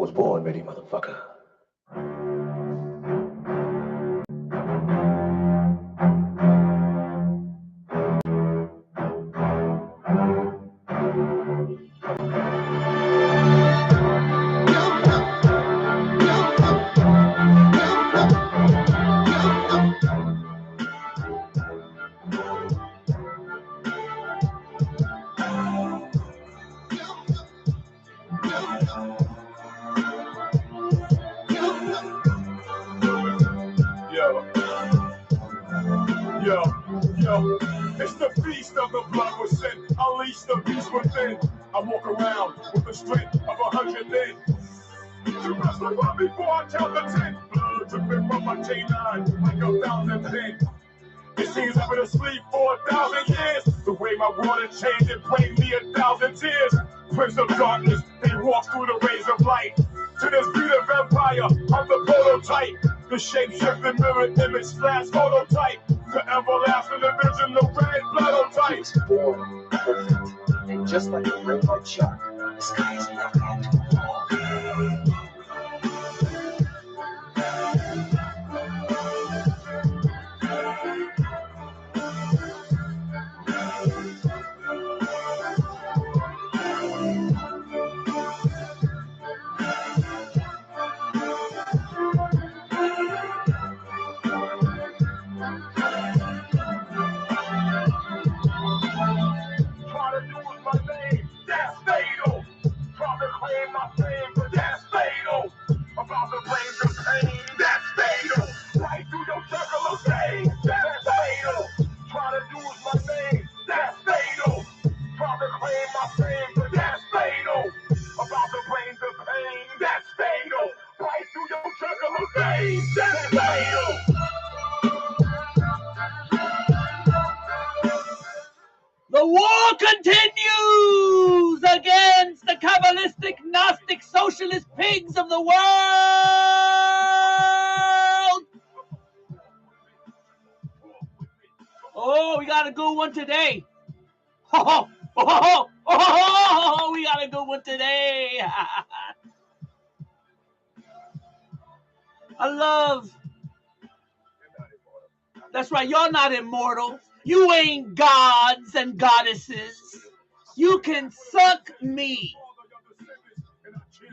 was born ready, motherfucker. Yo, it's the feast of the blood was sin. Unleash the beast within. I walk around with the strength of 100 men. You best run before I count the 10. Blood dripping from my J9 like 1,010. It seems I've been asleep for 1,000 years. The way my water changed, it bring me 1,000 tears. Prince of darkness, they walk through the rays of light. To this beat of empire, I'm the prototype. The shape-shifting mirror image slash phototype. The everlasting original red blood He was born perfect, and just like a red light shark, the sky is never had to fall. The war continues against the Kabbalistic, Gnostic, Socialist pigs of the world. Oh, we got a good one today. Oh, we got a good one today. I love. That's right, you're not immortal. You ain't gods and goddesses. You can suck me.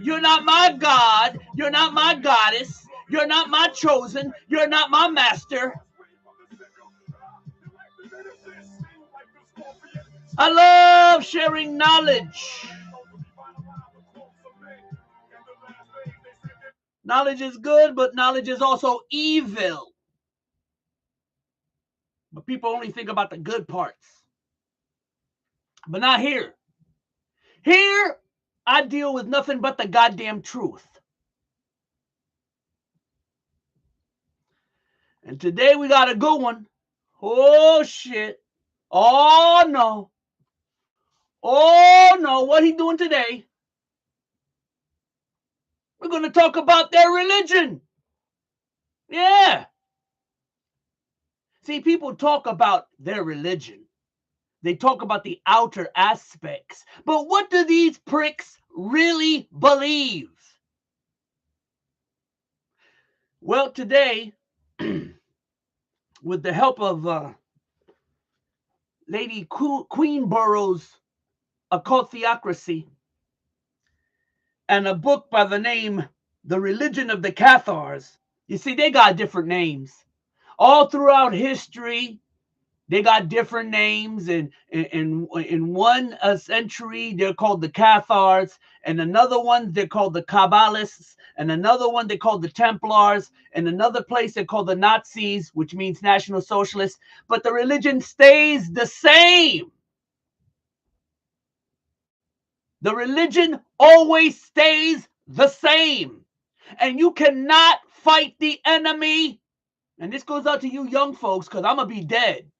You're not my god. You're not my goddess. You're not my chosen. You're not my master. I love sharing knowledge. Knowledge is good, but knowledge is also evil. But people only think about the good parts. But not here. Here, I deal with nothing but the goddamn truth. And today we got a good one. Oh, shit. Oh, no. Oh, no. What he doing today? We're going to talk about their religion. Yeah. See, people talk about their religion. They talk about the outer aspects. But what do these pricks really believe? Well, today, with the help of Lady Queenborough's Occult Theocracy and a book by the name The Religion of the Cathars, you see, they got different names. All throughout history, they got different names. In one century, they're called the Cathars. And another one, they're called the Kabbalists. And another one, they're called the Templars. And another place, they're called the Nazis, which means National Socialists. But the religion stays the same. The religion always stays the same. And you cannot fight the enemy. And this goes out to you young folks, because I'm going to be dead.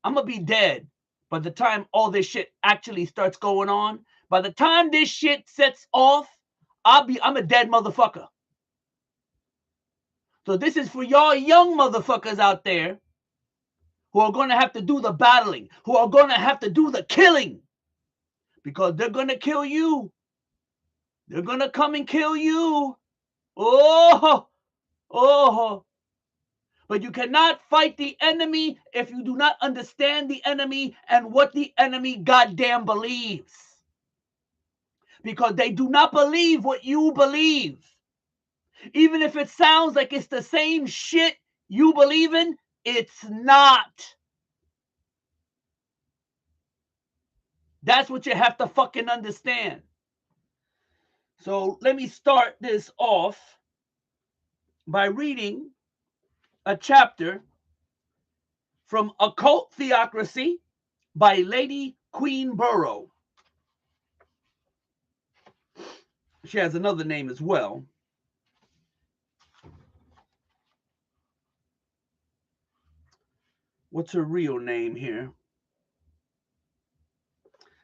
I'm going to be dead by the time all this shit actually starts going on. By the time this shit sets off, I'm a dead motherfucker. So this is for y'all young motherfuckers out there who are going to have to do the battling, who are going to have to do the killing, because they're going to kill you. They're going to come and kill you. Oh, oh. But you cannot fight the enemy if you do not understand the enemy and what the enemy goddamn believes. Because they do not believe what you believe. Even if it sounds like it's the same shit you believe in, it's not. That's what you have to fucking understand. So let me start this off by reading a chapter from Occult Theocracy by Lady Queen Burrow. She has another name as well. What's her real name here?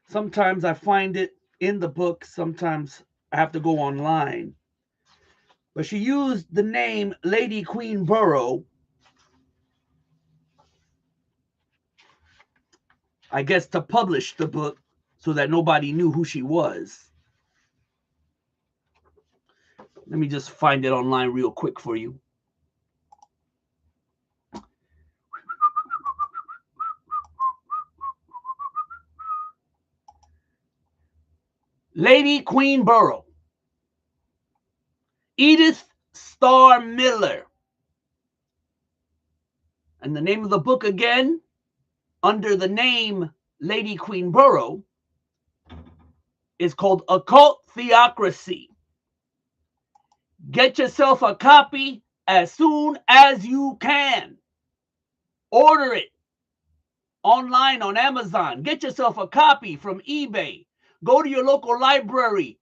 Sometimes I find it in the book, sometimes I have to go online. But she used the name Lady Queen Burrow, I guess, to publish the book so that nobody knew who she was. Let me just find it online real quick for you. Lady Queen Burrow. Edith Starr Miller. And the name of the book again, under the name Lady Queen Burrow, is called Occult Theocracy. Get yourself a copy as soon as you can. Order it online on Amazon. Get yourself a copy from eBay. Go to your local library.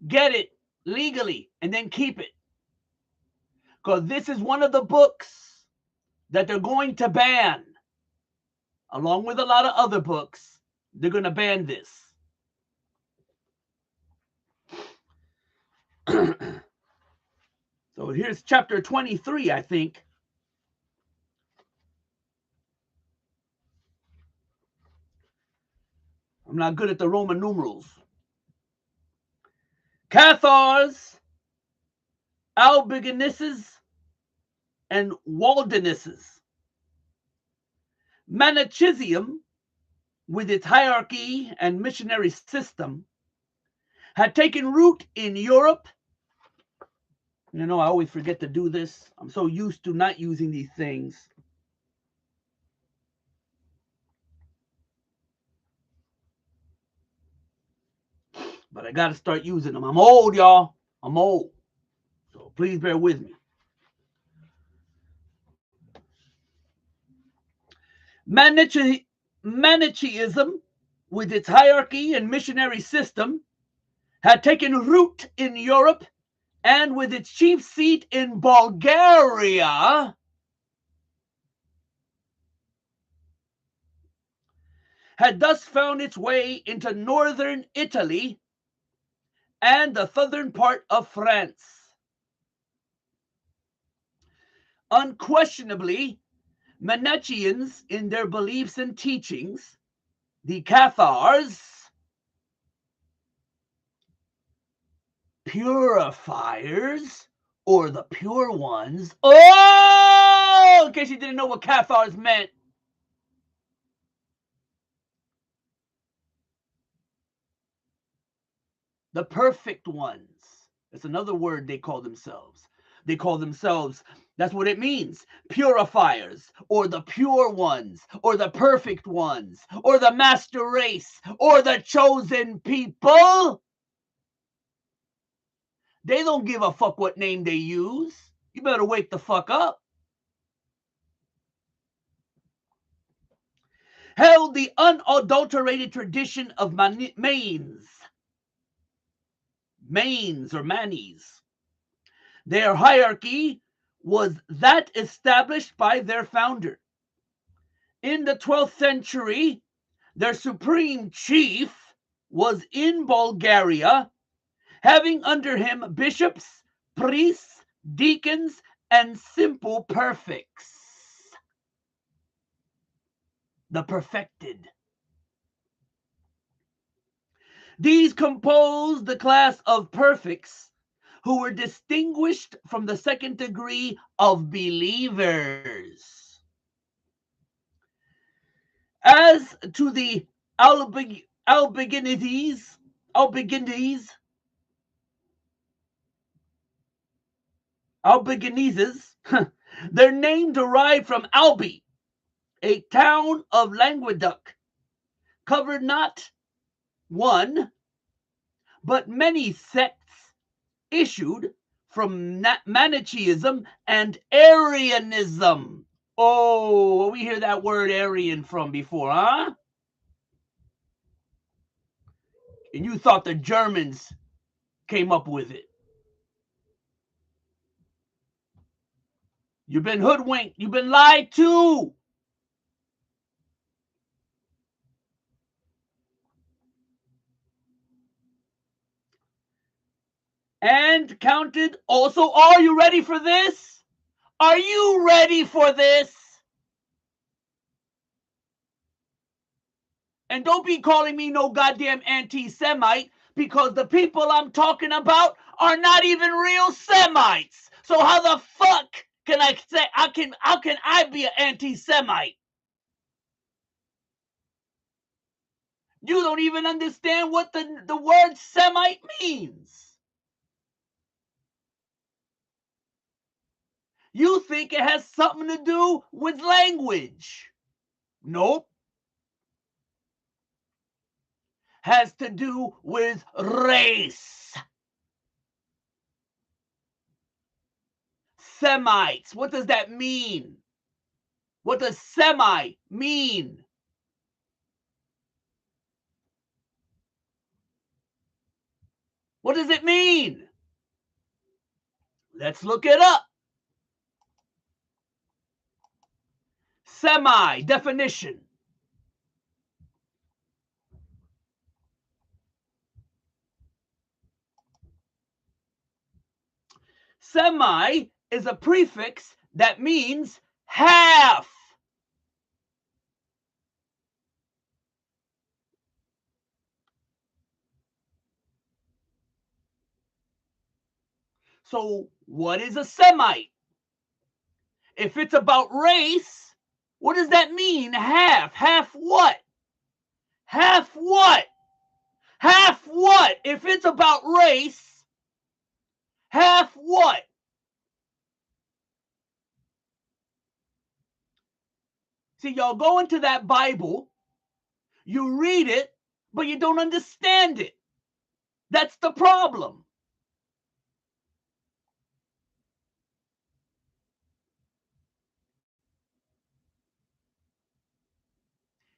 Get it legally and then keep it. Because this is one of the books that they're going to ban. Along with a lot of other books, they're going to ban this. So here's chapter 23, I think. I'm not good at the Roman numerals. Cathars, Albigeneses, and Waldenesses. Manichaeism, with its hierarchy and missionary system, had taken root in Europe. You know, I always forget to do this. I'm so used to not using these things. But I got to start using them. I'm old, y'all. I'm old. So please bear with me. Manichaeism, with its hierarchy and missionary system, had taken root in Europe, and with its chief seat in Bulgaria, had thus found its way into northern Italy and the southern part of France. Unquestionably, Manichaeans, in their beliefs and teachings, the Cathars, purifiers, or the pure ones. Oh, in case you didn't know what Cathars meant. The perfect ones. That's another word they call themselves. They call themselves, that's what it means, purifiers, or the pure ones, or the perfect ones, or the master race, or the chosen people. They don't give a fuck what name they use. You better wake the fuck up. Held the unadulterated tradition of Manes or Manes. Their hierarchy was that established by their founder. In the 12th century, their supreme chief was in Bulgaria, having under him bishops, priests, deacons, and simple perfects. The perfected. These composed the class of perfects who were distinguished from the second degree of believers. As to the Albigenses, their name derived from Albi, a town of Languedoc, covered not one, but many sects issued from Manichaeism and Arianism. Oh, we hear that word Aryan from before, huh? And you thought the Germans came up with it. You've been hoodwinked. You've been lied to. And counted also. Are you ready for this? Are you ready for this? And don't be calling me no goddamn anti-Semite, because the people I'm talking about are not even real Semites. So how the fuck can I say how can I be an anti-Semite? You don't even understand what the word Semite means. You think it has something to do with language. Nope. Has to do with race. Semites. What does that mean? What does semi mean? What does it mean? Let's look it up. Semi definition. Semi is a prefix that means half. So, what is a Semite? If it's about race, what does that mean? Half. Half what? Half what? Half what? If it's about race, half what? See, y'all go into that Bible, you read it, but you don't understand it. That's the problem.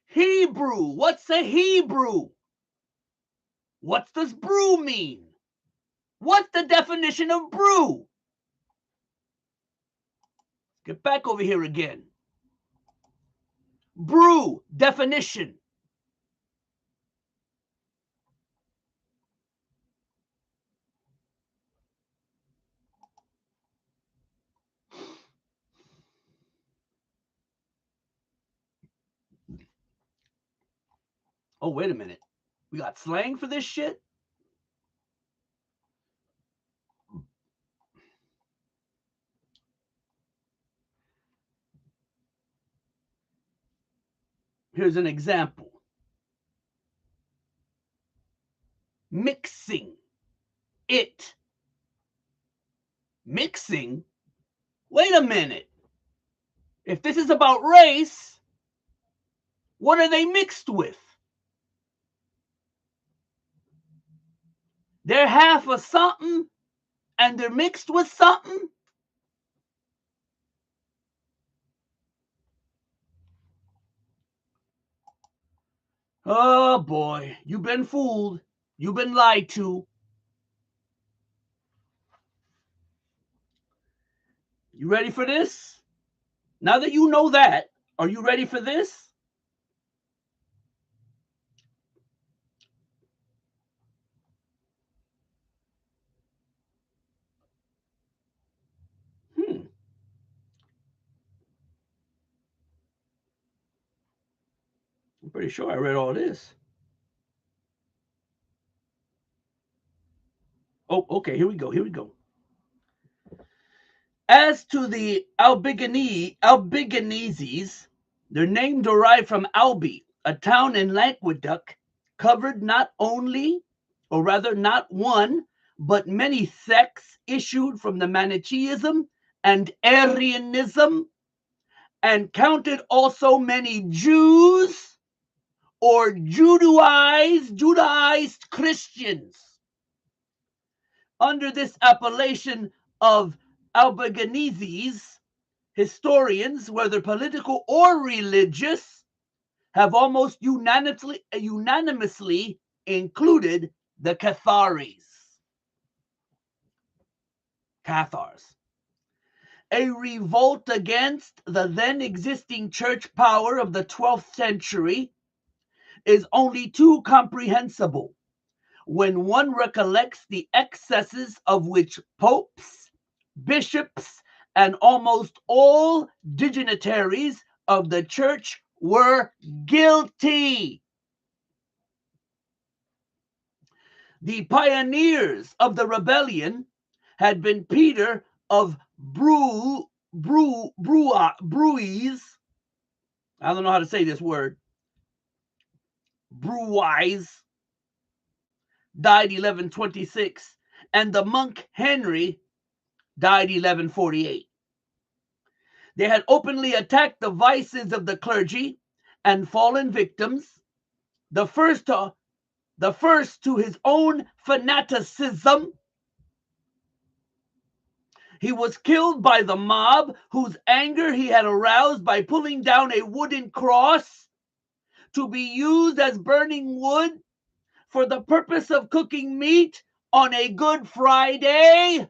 Hebrew. What's a Hebrew? What does brew mean? What's the definition of brew? Get back over here again. Brew, definition. Oh, wait a minute. We got slang for this shit? Here's an example. Mixing. It. Mixing? Wait a minute. If this is about race, what are they mixed with? They're half of something and they're mixed with something? Oh boy, you've been fooled. You've been lied to. You ready for this? Now that you know that, are you ready for this? I'm pretty sure I read all this. Oh, okay, here we go. Here we go. As to the Albigenses, their name derived from Albi, a town in Languedoc, covered not only, or rather not one, but many sects issued from the Manichaeism and Arianism, and counted also many Jews or Judaized Christians. Under this appellation of Albigenses, historians, whether political or religious, have almost unanimously included the Cathars. A revolt against the then existing church power of the 12th century is only too comprehensible when one recollects the excesses of which popes, bishops, and almost all dignitaries of the church were guilty. The pioneers of the rebellion had been Peter of Bruys. I don't know how to say this word. Bruys died 1126, and the monk Henry died 1148. They had openly attacked the vices of the clergy and fallen victims, the first to his own fanaticism. He was killed by the mob, whose anger he had aroused by pulling down a wooden cross to be used as burning wood for the purpose of cooking meat on a Good Friday.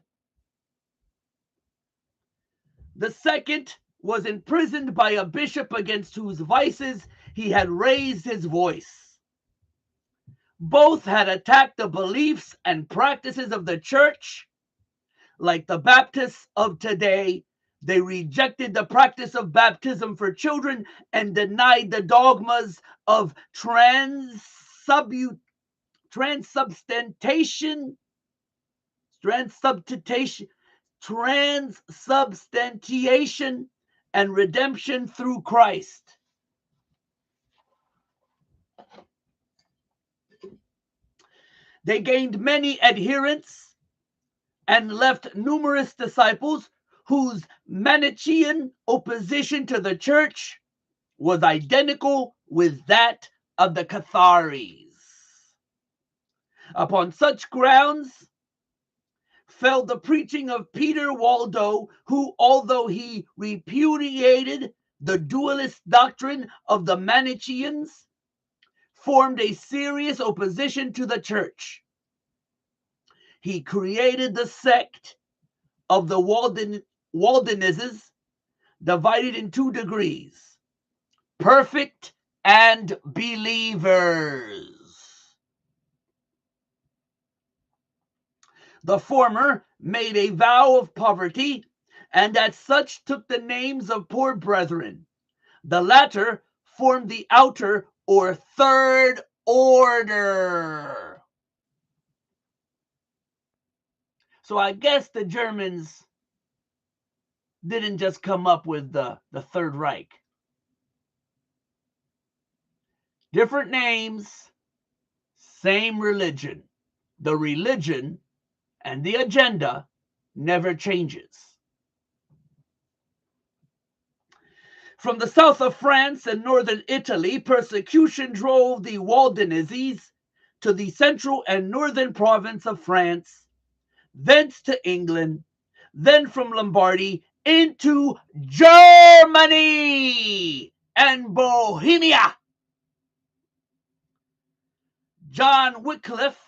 The second was imprisoned by a bishop against whose vices he had raised his voice. Both had attacked the beliefs and practices of the church. Like the Baptists of today, they rejected the practice of baptism for children and denied the dogmas of transubstantiation and redemption through Christ. They gained many adherents and left numerous disciples whose Manichaean opposition to the church was identical with that of the Catharis. Upon such grounds fell the preaching of Peter Waldo, who, although he repudiated the dualist doctrine of the Manichaeans, formed a serious opposition to the church. He created the sect of the Waldenses, divided in 2 degrees, perfect and believers. The former made a vow of poverty, and as such took the names of poor brethren. The latter formed the outer or third order. So I guess the Germans didn't just come up with the Third Reich. Different names, same religion. The religion and the agenda never changes. From the south of France and northern Italy, persecution drove the Waldenses to the central and northern province of France, thence to England, then from Lombardy into Germany and Bohemia. John Wycliffe,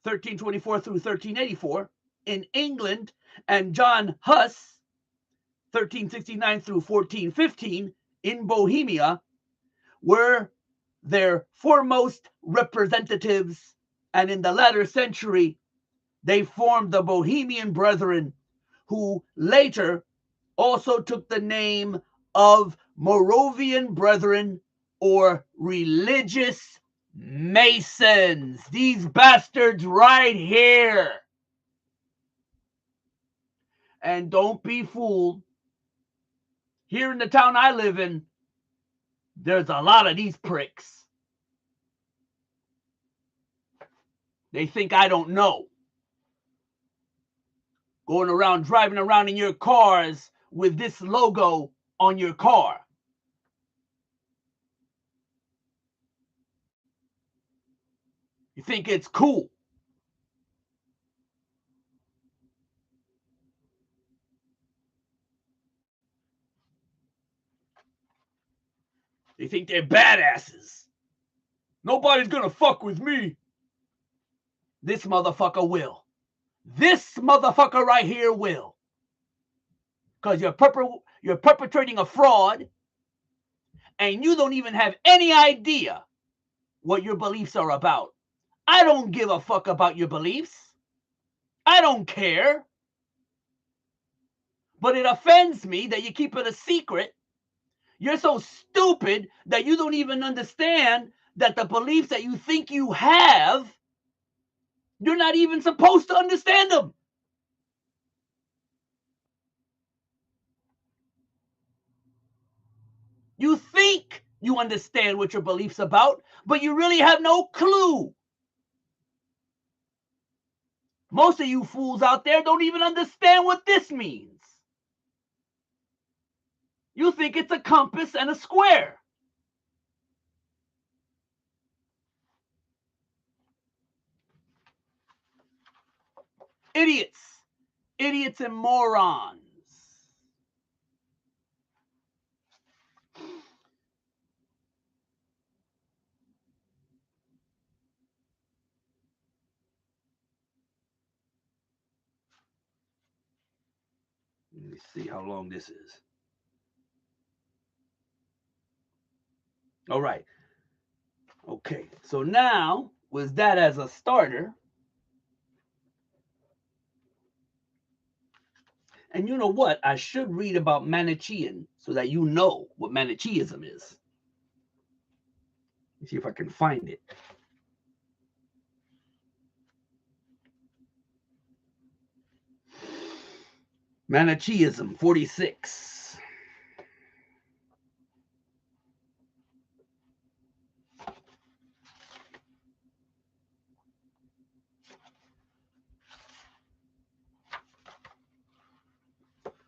1324 through 1384, in England, and John Huss, 1369 through 1415, in Bohemia, were their foremost representatives, and in the latter century, they formed the Bohemian Brethren, who later also took the name of Moravian Brethren or Religious Masons, these bastards right here. And don't be fooled. Here in the town I live in, there's a lot of these pricks. They think I don't know. Going around, driving around in your cars with this logo on your car. You think it's cool. They think they're badasses. Nobody's gonna fuck with me. This motherfucker will. This motherfucker right here will. Because you're perpetrating a fraud and you don't even have any idea what your beliefs are about. I don't give a fuck about your beliefs. I don't care. But it offends me that you keep it a secret. You're so stupid that you don't even understand that the beliefs that you think you have, you're not even supposed to understand them. You think you understand what your beliefs about, but you really have no clue. Most of you fools out there don't even understand what this means. You think it's a compass and a square. Idiots. Idiots and morons. Let me see how long this is. All right. Okay. So now, with that as a starter, and you know what? I should read about Manichaean so that you know what Manichaeism is. Let's see if I can find it. Manichaeism 46.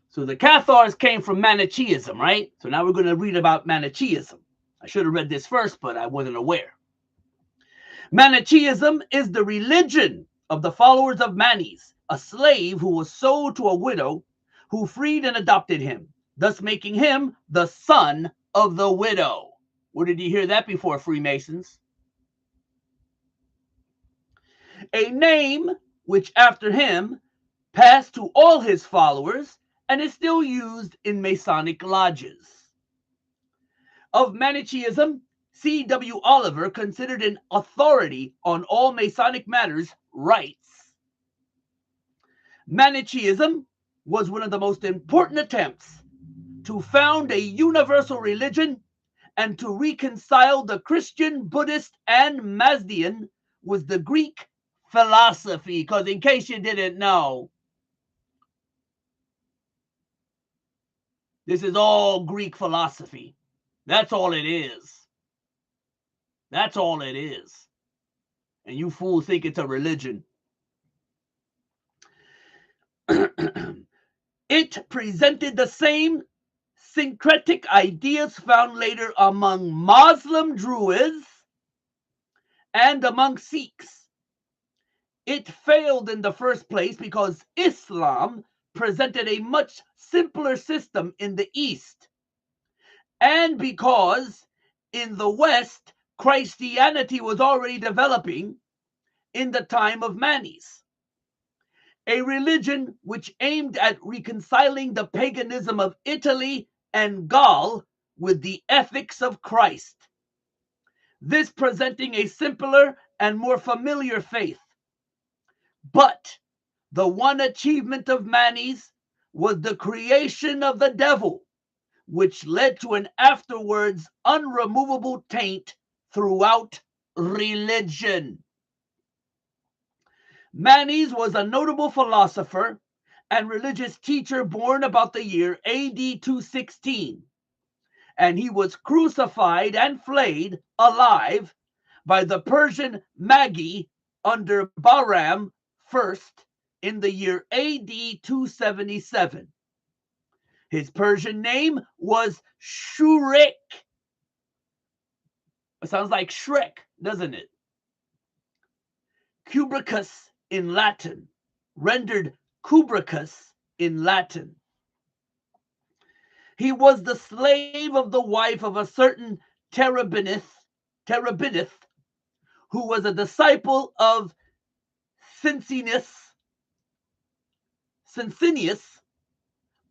So the Cathars came from Manichaeism, right? So now we're going to read about Manichaeism. I should have read this first, but I wasn't aware. Manichaeism is the religion of the followers of Manes, a slave who was sold to a widow who freed and adopted him, thus making him the son of the widow. Where did you hear that before, Freemasons? A name which after him passed to all his followers and is still used in Masonic lodges. Of Manichaeism, C.W. Oliver, considered an authority on all Masonic matters, writes, Manichaeism was one of the most important attempts to found a universal religion and to reconcile the Christian, Buddhist, and Mazdian with the Greek philosophy. Because in case you didn't know, this is all Greek philosophy. That's all it is. That's all it is. And you fools think it's a religion. It presented the same syncretic ideas found later among Muslim Druids and among Sikhs. It failed in the first place because Islam presented a much simpler system in the East, and because in the West, Christianity was already developing in the time of Manes, a religion which aimed at reconciling the paganism of Italy and Gaul with the ethics of Christ, this presenting a simpler and more familiar faith. But the one achievement of Manes was the creation of the devil, which led to an afterwards unremovable taint throughout religion. Manes was a notable philosopher and religious teacher born about the year AD 216, and he was crucified and flayed alive by the Persian Magi under Bahram I in the year AD 277. His Persian name was Shurik. It sounds like Shrek, doesn't it? Cubricus in Latin, rendered Cubricus in Latin. He was the slave of the wife of a certain Terebinth, who was a disciple of Cincinus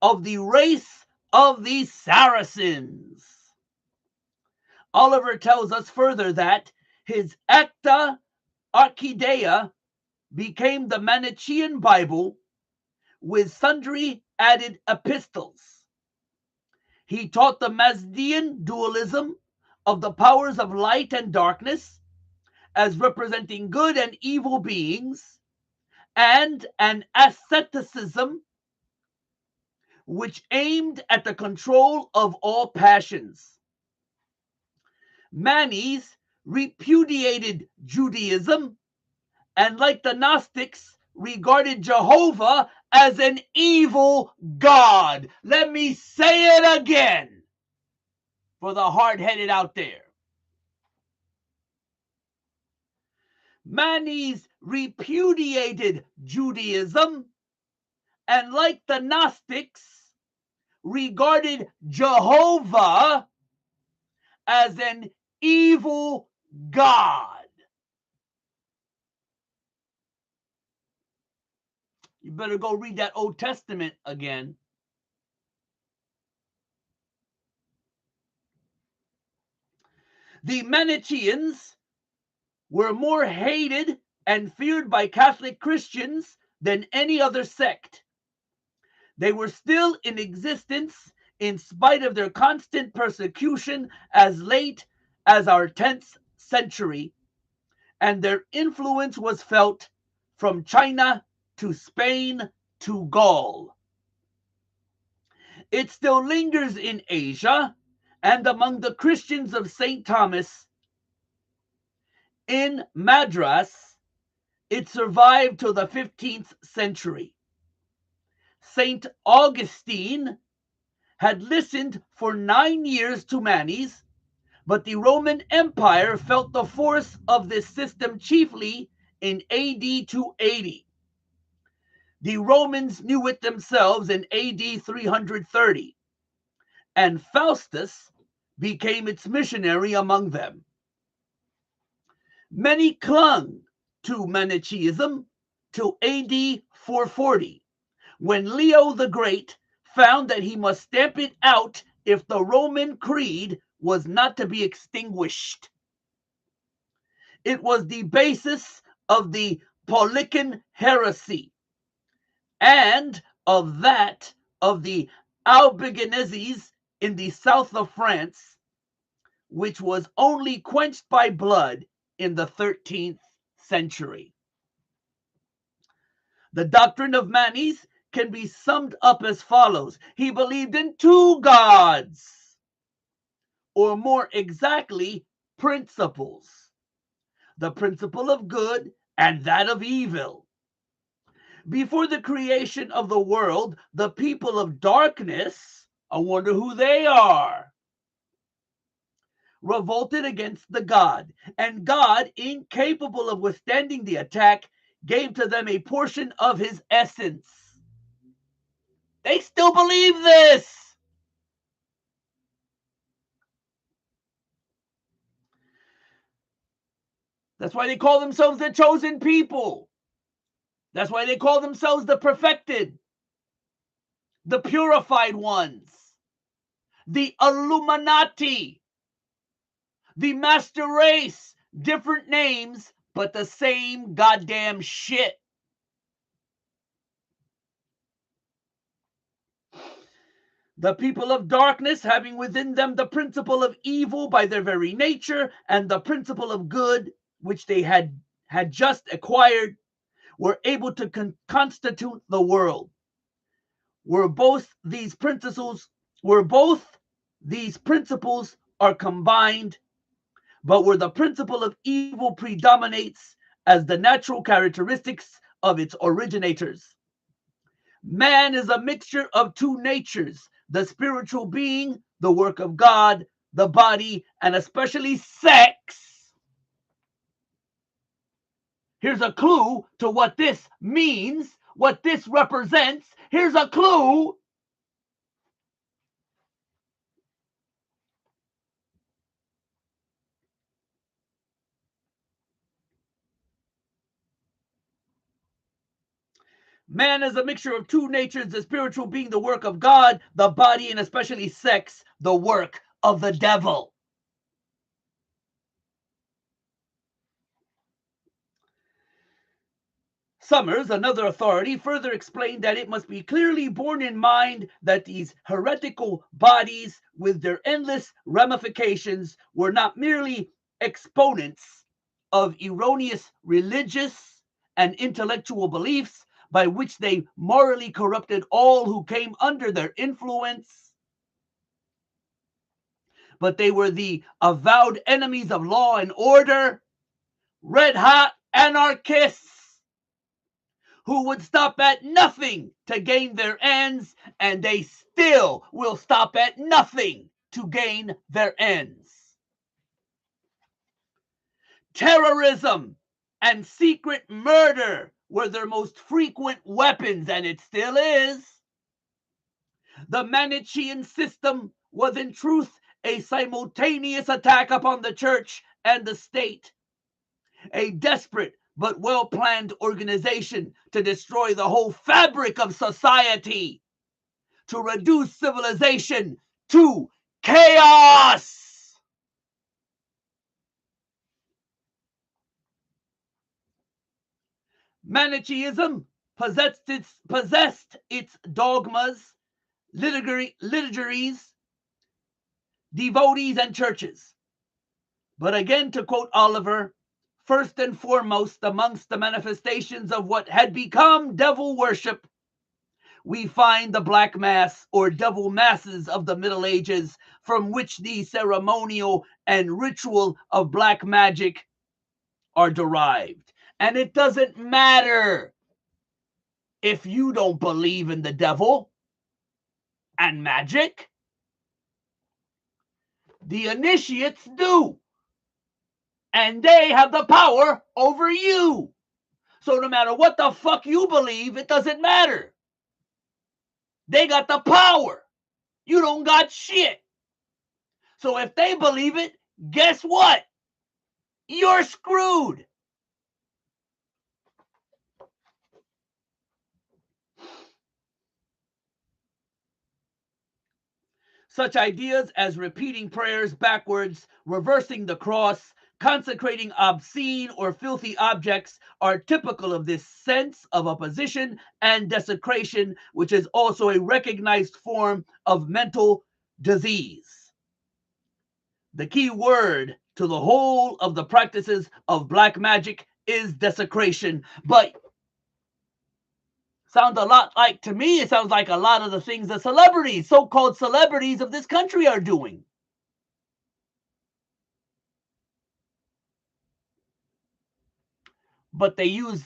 of the race of the Saracens. Oliver tells us further that his Acta Archidea became the Manichaean Bible with sundry added epistles. He taught the Mazdean dualism of the powers of light and darkness as representing good and evil beings, and an asceticism which aimed at the control of all passions. Manes repudiated Judaism and, like the Gnostics, regarded Jehovah as an evil God. Let me say it again for the hard-headed out there. Manes repudiated Judaism and, like the Gnostics, regarded Jehovah as an evil God. You better go read that Old Testament again. The Manichaeans were more hated and feared by Catholic Christians than any other sect. They were still in existence in spite of their constant persecution as late as our 10th century, and their influence was felt from China to Spain to Gaul. It still lingers in Asia and among the Christians of St. Thomas. In Madras, it survived till the 15th century. St. Augustine had listened for 9 years to Manes, but the Roman Empire felt the force of this system chiefly in AD 280. The Romans knew it themselves in AD 330, and Faustus became its missionary among them. Many clung to Manichaeism till AD 440, when Leo the Great found that he must stamp it out if the Roman creed was not to be extinguished. It was the basis of the Paulican heresy and of that of the Albigenses in the south of France, which was only quenched by blood in the 13th century. The doctrine of Manes can be summed up as follows. He believed in two gods, or more exactly, principles. The principle of good and that of evil. Before the creation of the world, the people of darkness, I wonder who they are, revolted against the God, and God, incapable of withstanding the attack, gave to them a portion of his essence. They still believe this. That's why they call themselves the chosen people. That's why they call themselves the perfected, the purified ones, the Illuminati, the master race. Different names, but the same goddamn shit. The people of darkness, having within them the principle of evil by their very nature and the principle of good, which they had just acquired, were able to constitute the world. Were both these principles are combined, but where the principle of evil predominates as the natural characteristics of its originators. Man is a mixture of two natures, the spiritual being, the work of God, the body, and especially sex. Here's a clue to what this means, what this represents. Here's a clue. Man is a mixture of two natures, the spiritual being the work of God, the body, and especially sex, the work of the devil. Summers, another authority, further explained that it must be clearly borne in mind that these heretical bodies, with their endless ramifications, were not merely exponents of erroneous religious and intellectual beliefs by which they morally corrupted all who came under their influence, but they were the avowed enemies of law and order, red-hot anarchists who would stop at nothing to gain their ends, and they still will stop at nothing to gain their ends. Terrorism and secret murder were their most frequent weapons, and it still is. The Manichaean system was in truth a simultaneous attack upon the church and the state, a desperate but well-planned organization to destroy the whole fabric of society, to reduce civilization to chaos. Manichaeism possessed its dogmas, liturgies, devotees, and churches. But again, to quote Oliver, first and foremost amongst the manifestations of what had become devil worship, we find the black mass or devil masses of the Middle Ages, from which the ceremonial and ritual of black magic are derived. And it doesn't matter if you don't believe in the devil and magic. The initiates do. And they have the power over you. So no matter what the fuck you believe, it doesn't matter. They got the power. You don't got shit. So if they believe it, guess what? You're screwed. Such ideas as repeating prayers backwards, reversing the cross, consecrating obscene or filthy objects are typical of this sense of opposition and desecration, which is also a recognized form of mental disease. The key word to the whole of the practices of black magic is desecration, but sounds a lot like, to me, it sounds like a lot of the things the celebrities, so-called celebrities of this country are doing. But they use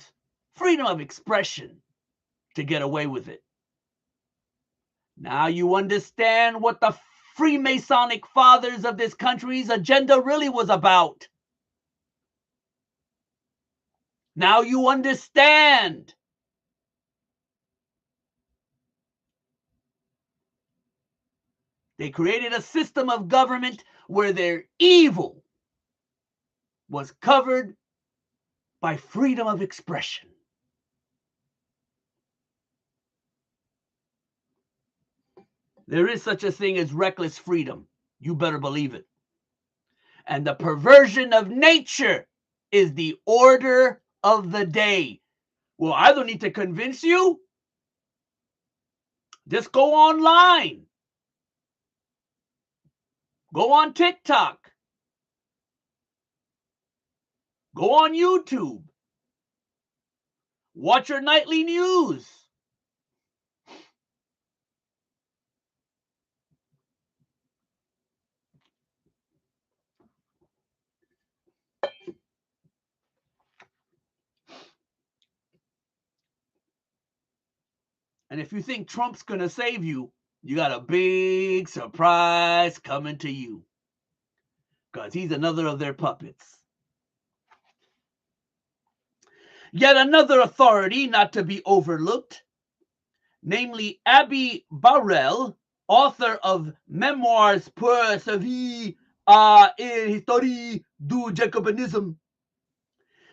freedom of expression to get away with it. Now you understand what the Freemasonic fathers of this country's agenda really was about. Now you understand. They created a system of government where their evil was covered by freedom of expression. There is such a thing as reckless freedom. You better believe it. And the perversion of nature is the order of the day. Well, I don't need to convince you. Just go online Go on TikTok. Go on YouTube. Watch your nightly news. And if you think Trump's going to save you, you got a big surprise coming to you. Because he's another of their puppets. Yet another authority not to be overlooked, namely Abby Barrell, author of Memoirs pour sa vie à l'histoire du Jacobinisme,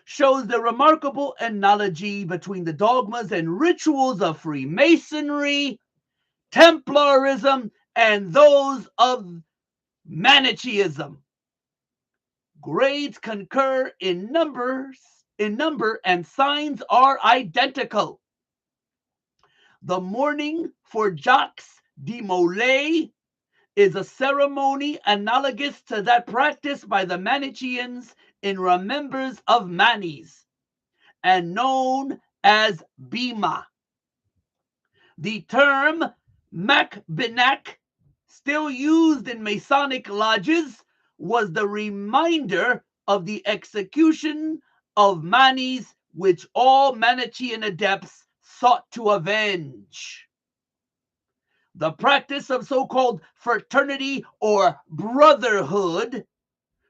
shows the remarkable analogy between the dogmas and rituals of Freemasonry, Templarism, and those of Manichaeism. Grades concur in number, and signs are identical. The mourning for Jacques de Molay is a ceremony analogous to that practiced by the Manichaeans in remembrance of Manes, and known as Bema. The term Macbinak, still used in Masonic lodges, was the reminder of the execution of Manes, which all Manichaean adepts sought to avenge. The practice of so-called fraternity or brotherhood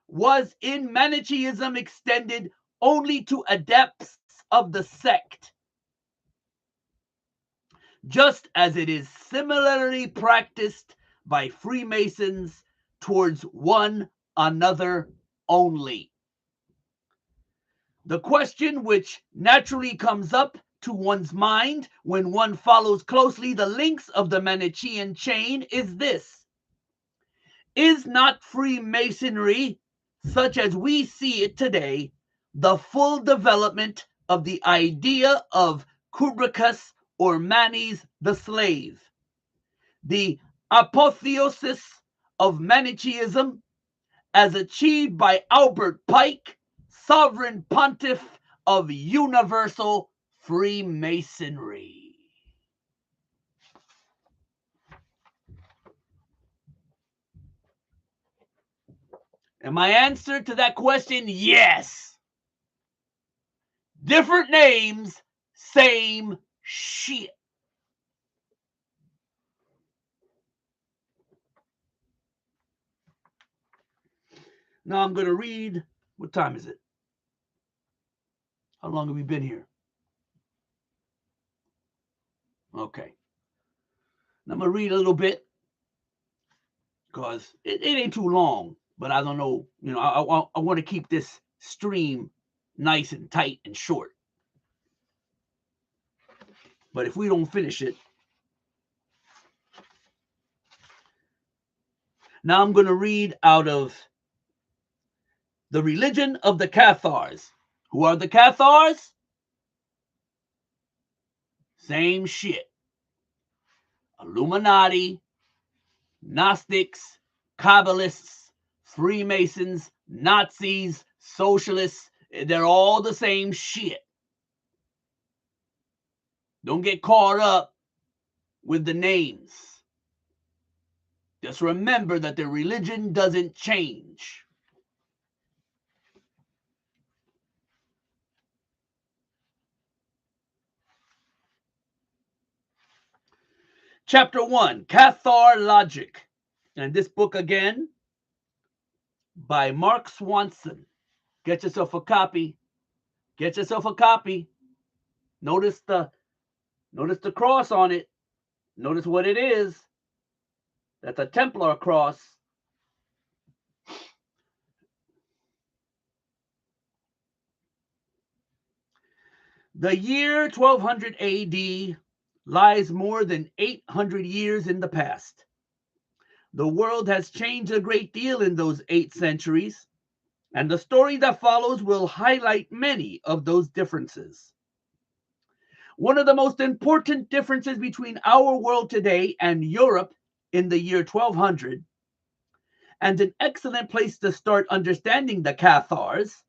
was in Manichaeism extended only to adepts of the sect, just as it is similarly practiced by Freemasons towards one another only. The question which naturally comes up to one's mind when one follows closely the links of the Manichaean chain is this: is not Freemasonry, such as we see it today, the full development of the idea of Kubrikus or Manes the slave, the apotheosis of Manichaeism as achieved by Albert Pike, sovereign pontiff of universal Freemasonry? And my answer to that question, yes. Different names, same shit. Now I'm going to read. What time is it? How long have we been here? Okay. Now I'm going to read a little bit because it ain't too long, but I don't know. You know, I want to keep this stream nice and tight and short. But if we don't finish it, now I'm going to read out of The Religion of the Cathars. Who are the Cathars? Same shit. Illuminati, Gnostics, Kabbalists, Freemasons, Nazis, Socialists. They're all the same shit. Don't get caught up with the names. Just remember that the religion doesn't change. Chapter 1, Cathar Logic. And this book again by Mark Swanson. Get yourself a copy. Get yourself a copy. Notice the cross on it. Notice what it is. That's a Templar cross. The year 1200 AD lies more than 800 years in the past. The world has changed a great deal in those 8 centuries, and the story that follows will highlight many of those differences. One of the most important differences between our world today and Europe in the year 1200, And an excellent place to start understanding the Cathars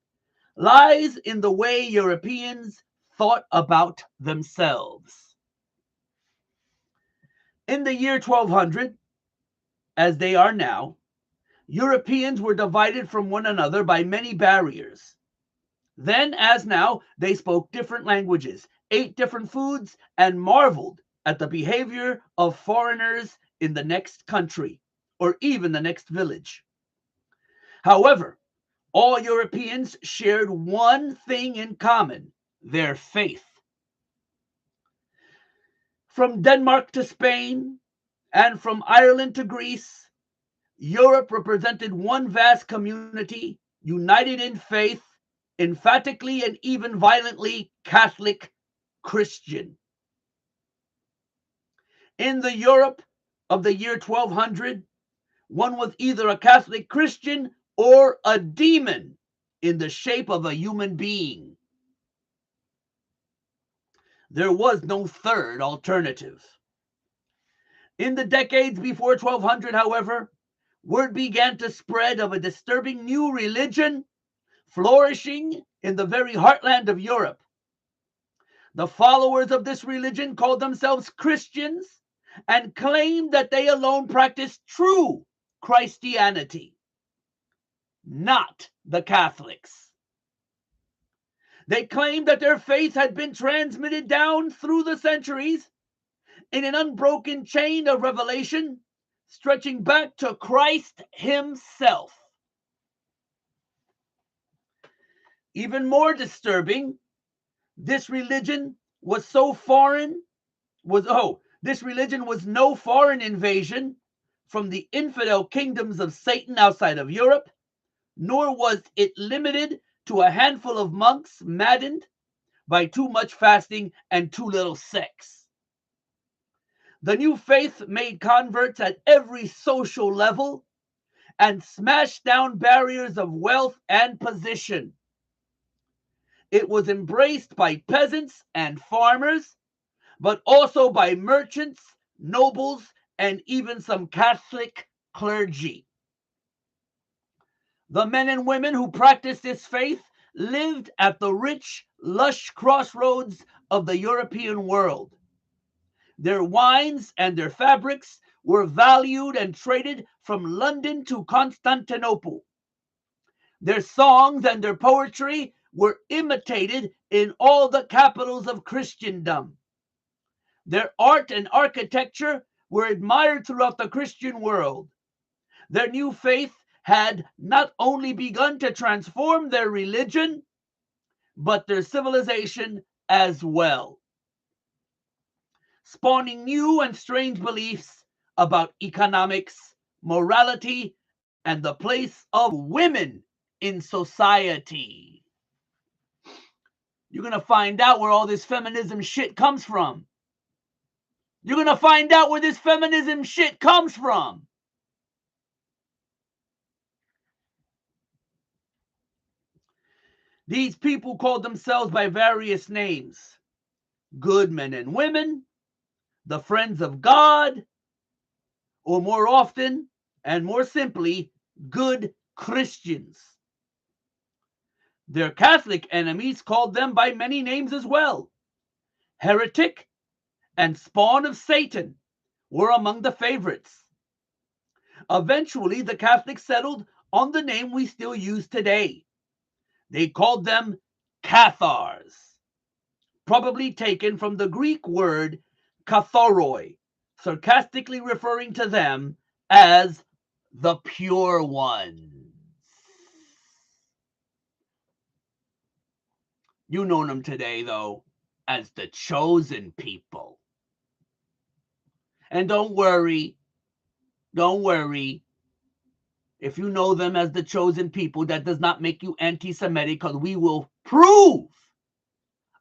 lies in the way Europeans thought about themselves. In the year 1200, as they are now, Europeans were divided from one another by many barriers. Then, as now, they spoke different languages, ate different foods, and marveled at the behavior of foreigners in the next country, or even the next village. However, all Europeans shared one thing in common: their faith. From Denmark to Spain, and from Ireland to Greece, Europe represented one vast community, united in faith, emphatically and even violently Catholic Christian. In the Europe of the year 1200, one was either a Catholic Christian or a demon in the shape of a human being. There was no third alternative. In the decades before 1200, however, word began to spread of a disturbing new religion flourishing in the very heartland of Europe. The followers of this religion called themselves Christians and claimed that they alone practiced true Christianity, not the Catholics. They claimed that their faith had been transmitted down through the centuries in an unbroken chain of revelation stretching back to Christ himself. Even more disturbing, this religion was no foreign invasion from the infidel kingdoms of Satan outside of Europe, nor was it limited to a handful of monks maddened by too much fasting and too little sex. The new faith made converts at every social level and smashed down barriers of wealth and position. It was embraced by peasants and farmers, but also by merchants, nobles, and even some Catholic clergy. The men and women who practiced this faith lived at the rich, lush crossroads of the European world. Their wines and their fabrics were valued and traded from London to Constantinople. Their songs and their poetry were imitated in all the capitals of Christendom. Their art and architecture were admired throughout the Christian world. Their new faith had not only begun to transform their religion, but their civilization as well, spawning new and strange beliefs about economics, morality, and the place of women in society. You're going to find out where all this feminism shit comes from. You're going to find out where this feminism shit comes from. These people called themselves by various names: good men and women, the friends of God, or more often and more simply, good Christians. Their Catholic enemies called them by many names as well. Heretic and spawn of Satan were among the favorites. Eventually, the Catholics settled on the name we still use today. They called them Cathars, probably taken from the Greek word kathoroi, sarcastically referring to them as the pure ones. You know them today, though, as the chosen people. And don't worry, if you know them as the chosen people, that does not make you anti-Semitic, because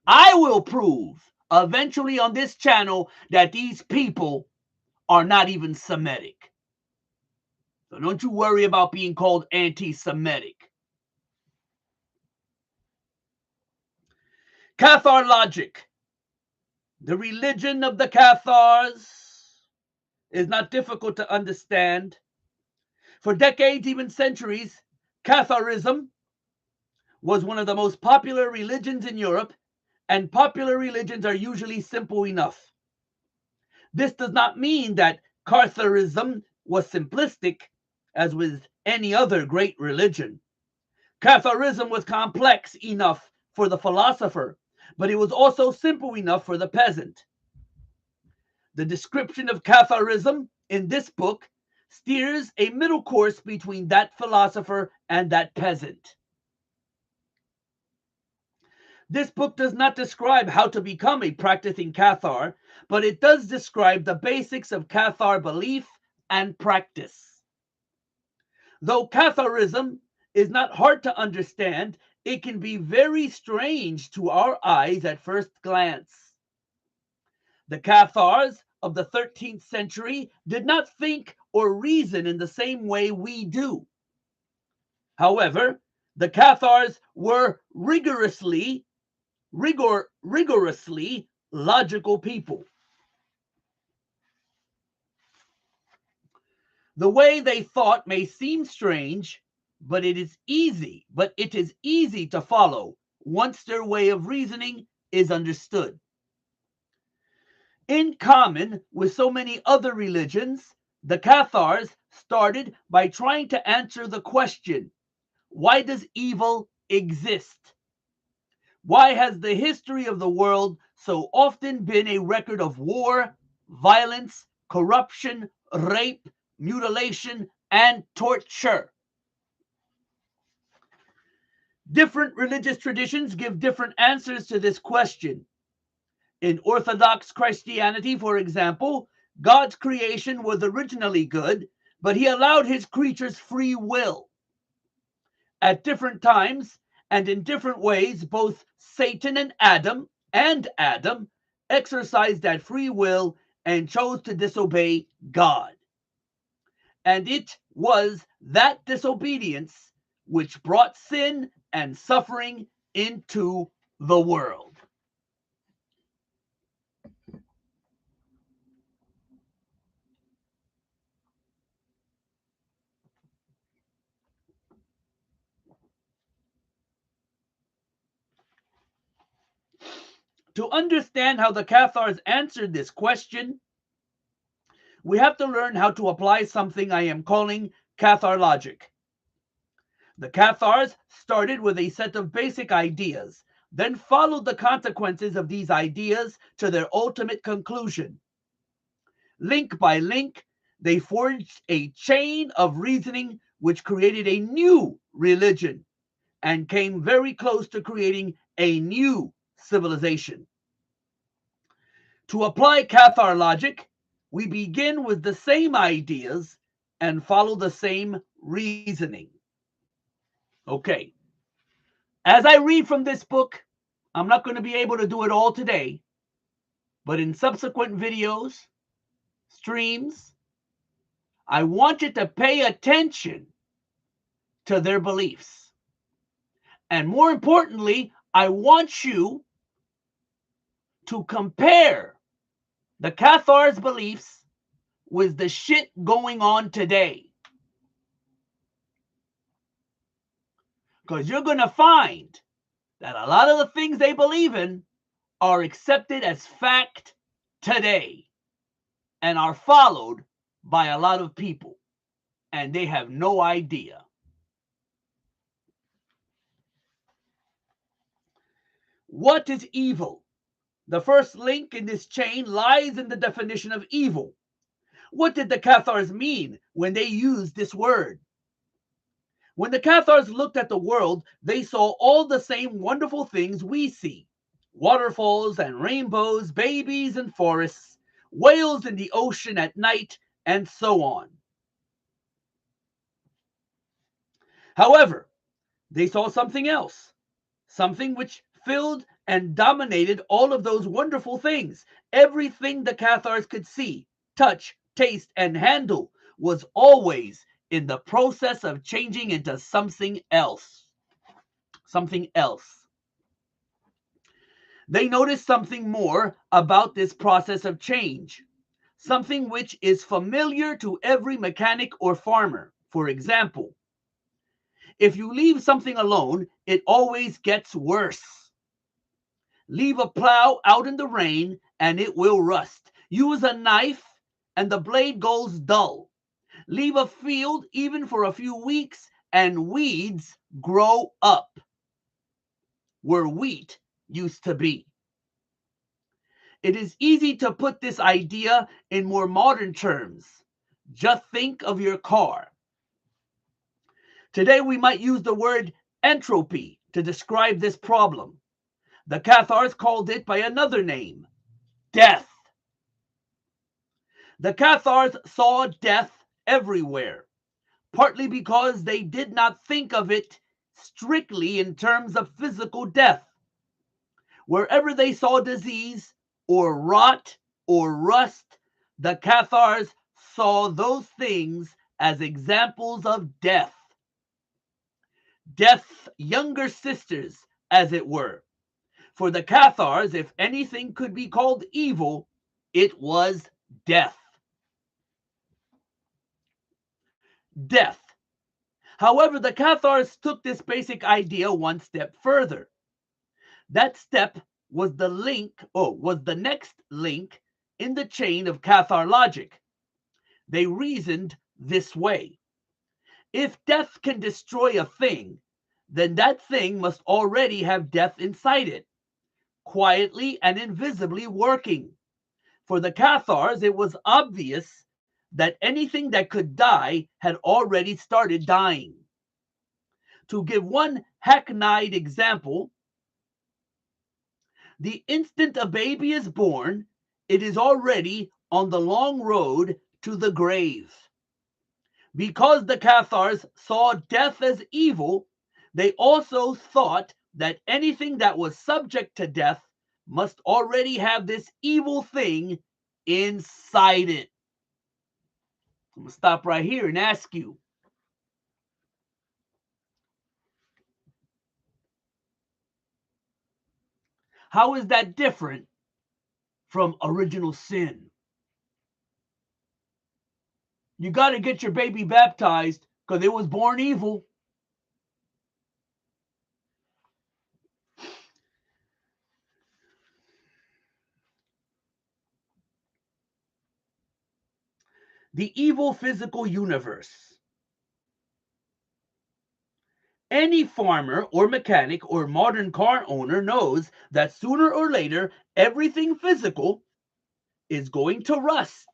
I will prove eventually on this channel that these people are not even Semitic. So don't you worry about being called anti-Semitic. Cathar logic. The religion of the Cathars is not difficult to understand. For decades, even centuries, Catharism was one of the most popular religions in Europe, and popular religions are usually simple enough. This does not mean that Catharism was simplistic, as with any other great religion. Catharism was complex enough for the philosopher, but it was also simple enough for the peasant. The description of Catharism in this book steers a middle course between that philosopher and that peasant. This book does not describe how to become a practicing Cathar, but it does describe the basics of Cathar belief and practice. Though Catharism is not hard to understand, it can be very strange to our eyes at first glance. The Cathars of the 13th century did not think or reason in the same way we do. However, the Cathars were rigorously logical people. The way they thought may seem strange, but it is easy to follow once their way of reasoning is understood. In common with so many other religions, the Cathars started by trying to answer the question, why does evil exist? Why has the history of the world so often been a record of war, violence, corruption, rape, mutilation, and torture? Different religious traditions give different answers to this question. In Orthodox Christianity, for example, God's creation was originally good, but he allowed his creatures free will. At different times and in different ways, both Satan and Adam exercised that free will and chose to disobey God. And it was that disobedience which brought sin and suffering into the world. To understand how the Cathars answered this question, we have to learn how to apply something I am calling Cathar logic. The Cathars started with a set of basic ideas, then followed the consequences of these ideas to their ultimate conclusion. Link by link, they forged a chain of reasoning which created a new religion and came very close to creating a new civilization. To apply Cathar logic, we begin with the same ideas and follow the same reasoning. Okay. As I read from this book, I'm not going to be able to do it all today, but in subsequent videos, streams, I want you to pay attention to their beliefs. And more importantly, I want you to compare the Cathars' beliefs with the shit going on today. Because you're going to find that a lot of the things they believe in are accepted as fact today and are followed by a lot of people, and they have no idea. What is evil? The first link in this chain lies in the definition of evil. What did the Cathars mean when they used this word? When the Cathars looked at the world, they saw all the same wonderful things we see. Waterfalls and rainbows, babies and forests, whales in the ocean at night, and so on. However, they saw something else, something which filled and dominated all of those wonderful things. Everything the Cathars could see, touch, taste, and handle was always in the process of changing into something else. Something else. They noticed something more about this process of change, something which is familiar to every mechanic or farmer. For example, if you leave something alone, it always gets worse. Leave a plow out in the rain and it will rust. Use a knife and the blade goes dull. Leave a field even for a few weeks and weeds grow up where wheat used to be. It is easy to put this idea in more modern terms. Just think of your car. Today we might use the word entropy to describe this problem. The Cathars called it by another name, death. The Cathars saw death everywhere, partly because they did not think of it strictly in terms of physical death. Wherever they saw disease or rot or rust, the Cathars saw those things as examples of death. Death's younger sisters, as it were. For the Cathars, if anything could be called evil, it was death. Death. However, the Cathars took this basic idea one step further. That step was the next link in the chain of Cathar logic. They reasoned this way. If death can destroy a thing, then that thing must already have death inside it, quietly and invisibly working. For the Cathars, it was obvious that anything that could die had already started dying. To give one hackneyed example, the instant a baby is born, it is already on the long road to the grave. Because the Cathars saw death as evil, they also thought that anything that was subject to death must already have this evil thing inside it. I'm going to stop right here and ask you, how is that different from original sin? You got to get your baby baptized because it was born evil. The evil physical universe. Any farmer or mechanic or modern car owner knows that sooner or later, everything physical is going to rust.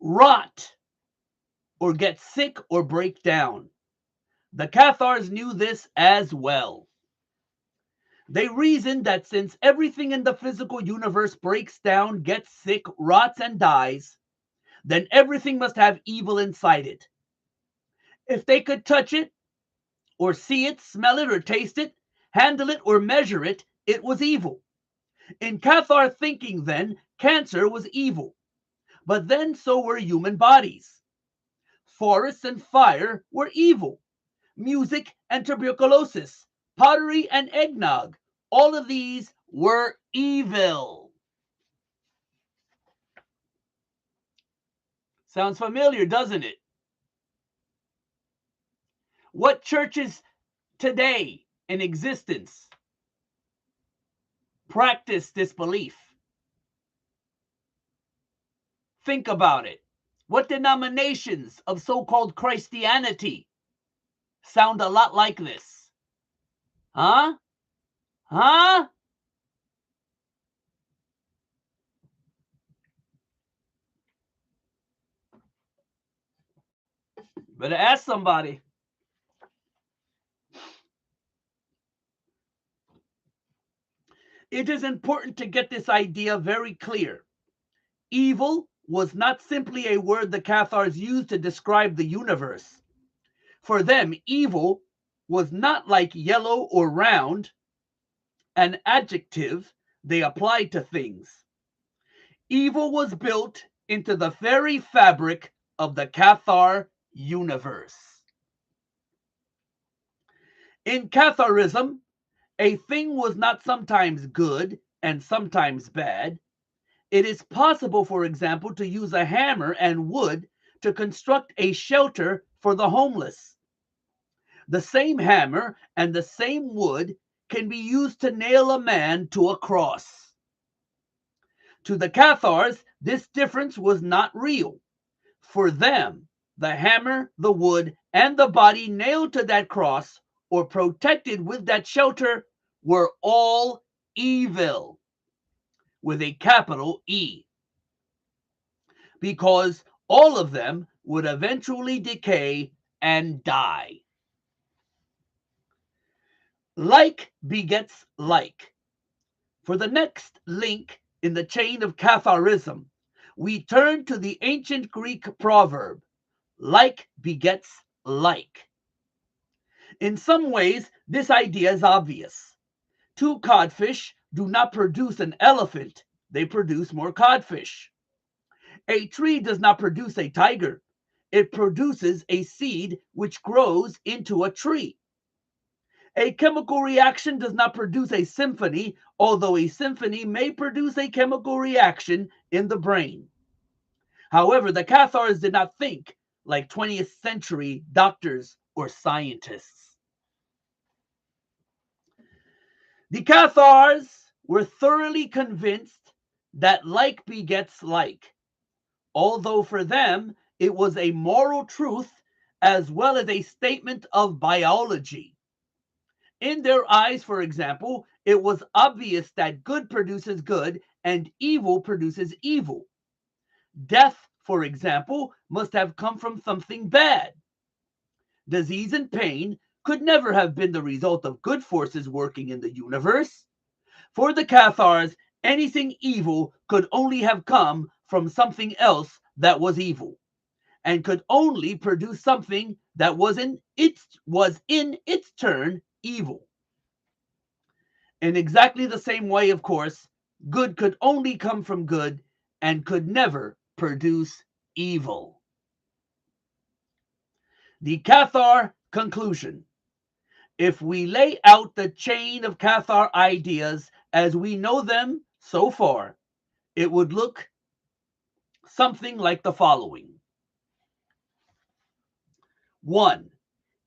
Rot or get sick or break down. The Cathars knew this as well. They reasoned that since everything in the physical universe breaks down, gets sick, rots, and dies, then everything must have evil inside it. If they could touch it, or see it, smell it, or taste it, handle it, or measure it, it was evil. In Cathar thinking, then, cancer was evil. But then so were human bodies. Forests and fire were evil. Music and tuberculosis, pottery and eggnog, all of these were evil. Sounds familiar, doesn't it? What churches today in existence practice this belief? Think about it. What denominations of so-called Christianity sound a lot like this? Huh? Huh? Better ask somebody. It is important to get this idea very clear. Evil was not simply a word the Cathars used to describe the universe. For them, evil was not like yellow or round, an adjective they applied to things. Evil was built into the very fabric of the Cathar universe. In Catharism, a thing was not sometimes good and sometimes bad. It is possible, for example, to use a hammer and wood to construct a shelter for the homeless. The same hammer and the same wood can be used to nail a man to a cross. To the Cathars, this difference was not real. For them, the hammer, the wood, and the body nailed to that cross or protected with that shelter were all evil, with a capital E, because all of them would eventually decay and die. Like begets like. For the next link in the chain of Catharism, we turn to the ancient Greek proverb, like begets like. In some ways, this idea is obvious. Two codfish do not produce an elephant, they produce more codfish. A tree does not produce a tiger, it produces a seed which grows into a tree. A chemical reaction does not produce a symphony, although a symphony may produce a chemical reaction in the brain. However, the Cathars did not think like 20th century doctors or scientists. The Cathars were thoroughly convinced that like begets like, although for them it was a moral truth as well as a statement of biology. In their eyes, for example, it was obvious that good produces good and evil produces evil. Death, for example, must have come from something bad. Disease and pain could never have been the result of good forces working in the universe. For the Cathars, anything evil could only have come from something else that was evil, and could only produce something that was in its turn evil. In exactly the same way, of course, good could only come from good and could never produce evil. The Cathar conclusion. If we lay out the chain of Cathar ideas as we know them so far, it would look something like the following. 1.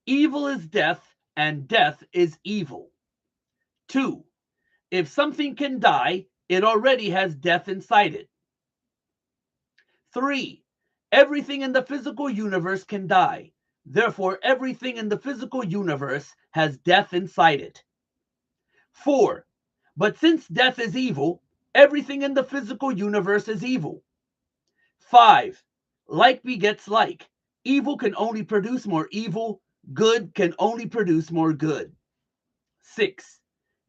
Evil is death, and death is evil. 2. If something can die, it already has death inside it. 3. Everything in the physical universe can die. Therefore, everything in the physical universe has death inside it. 4. But since death is evil, everything in the physical universe is evil. 5. Like begets like. Evil can only produce more evil. Good can only produce more good. 6.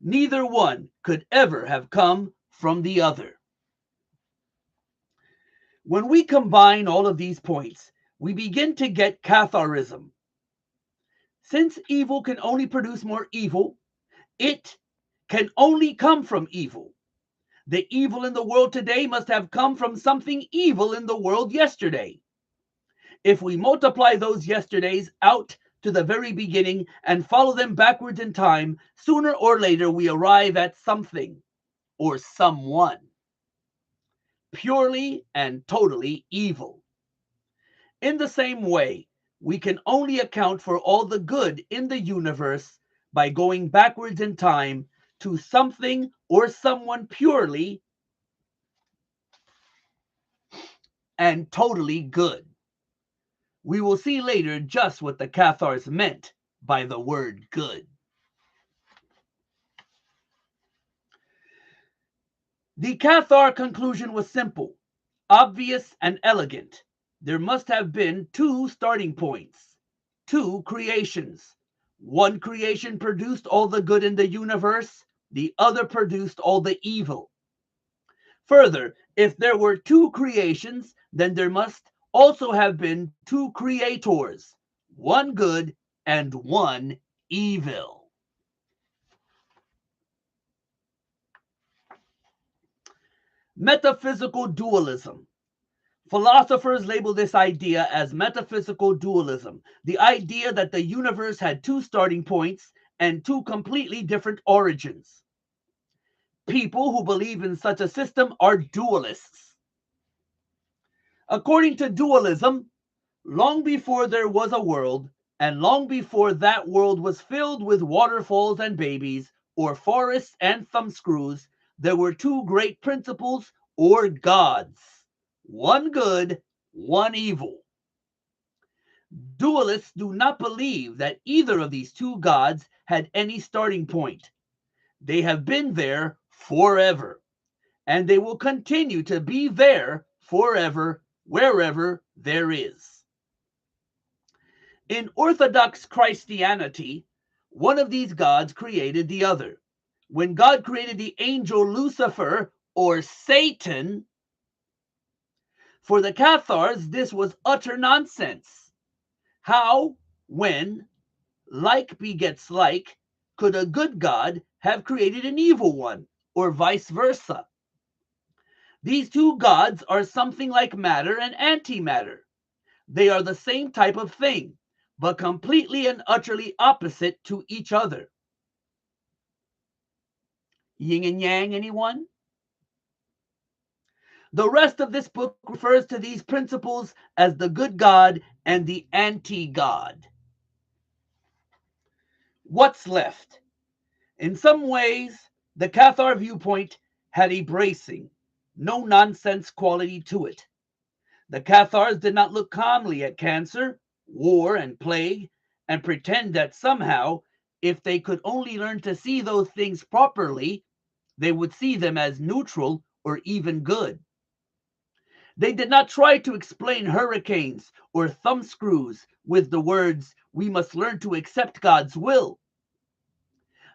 Neither one could ever have come from the other. When we combine all of these points, we begin to get Catharism. Since evil can only produce more evil, it can only come from evil. The evil in the world today must have come from something evil in the world yesterday. If we multiply those yesterdays out to the very beginning and follow them backwards in time, sooner or later we arrive at something or someone purely and totally evil. In the same way, we can only account for all the good in the universe by going backwards in time to something or someone purely and totally good. We will see later just what the Cathars meant by the word good. The Cathar conclusion was simple, obvious, and elegant. There must have been two starting points, two creations. One creation produced all the good in the universe, the other produced all the evil. Further, if there were two creations, then there must also have been two creators, one good and one evil. Metaphysical dualism. Philosophers label this idea as metaphysical dualism, the idea that the universe had two starting points and two completely different origins. people who believe in such a system are dualists. According to dualism, long before there was a world, and long before that world was filled with waterfalls and babies, or forests and thumbscrews, there were two great principles or gods, one good, one evil. Dualists do not believe that either of these two gods had any starting point. They have been there forever, and they will continue to be there forever, wherever there is. In Orthodox Christianity, one of these gods created the other. When God created the angel Lucifer, or Satan, for the Cathars, this was utter nonsense. How, when like begets like, could a good God have created an evil one, or vice versa? These two gods are something like matter and antimatter. They are the same type of thing, but completely and utterly opposite to each other. Yin and yang, anyone? The rest of this book refers to these principles as the good God and the anti-God. What's left? In some ways, the Cathar viewpoint had a bracing, no-nonsense quality to it. The Cathars did not look calmly at cancer, war, and plague, and pretend that somehow, if they could only learn to see those things properly, they would see them as neutral or even good. They did not try to explain hurricanes or thumbscrews with the words, "We must learn to accept God's will."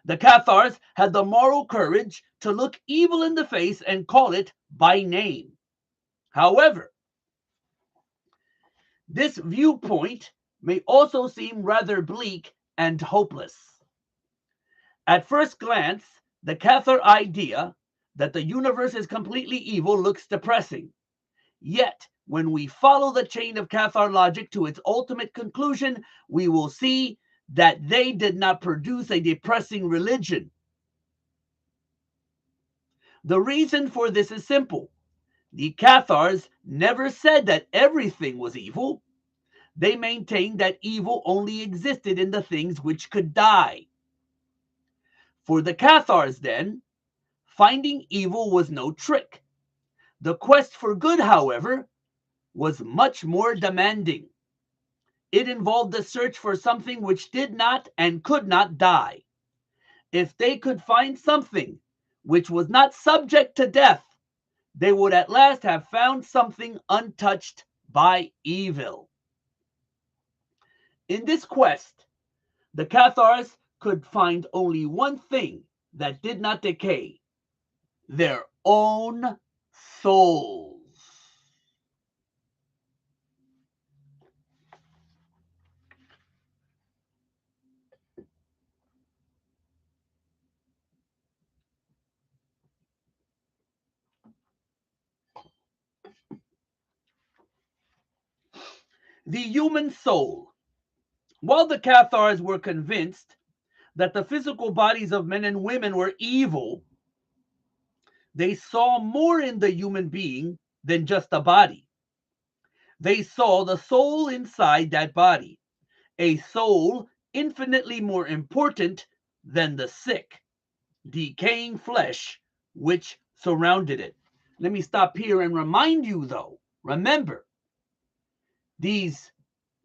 The Cathars had the moral courage to look evil in the face and call it by name. However, this viewpoint may also seem rather bleak and hopeless. At first glance, the Cathar idea that the universe is completely evil looks depressing. Yet, when we follow the chain of Cathar logic to its ultimate conclusion, we will see that they did not produce a depressing religion. The reason for this is simple. The Cathars never said that everything was evil. They maintained that evil only existed in the things which could die. For the Cathars, then, finding evil was no trick. The quest for good, however, was much more demanding. It involved the search for something which did not and could not die. If they could find something which was not subject to death, they would at last have found something untouched by evil. In this quest, the Cathars could find only one thing that did not decay: their own souls. The human soul. While the Cathars were convinced that the physical bodies of men and women were evil, they saw more in the human being than just a body. They saw the soul inside that body, a soul infinitely more important than the sick, decaying flesh which surrounded it. Let me stop here and remind you, though, remember, these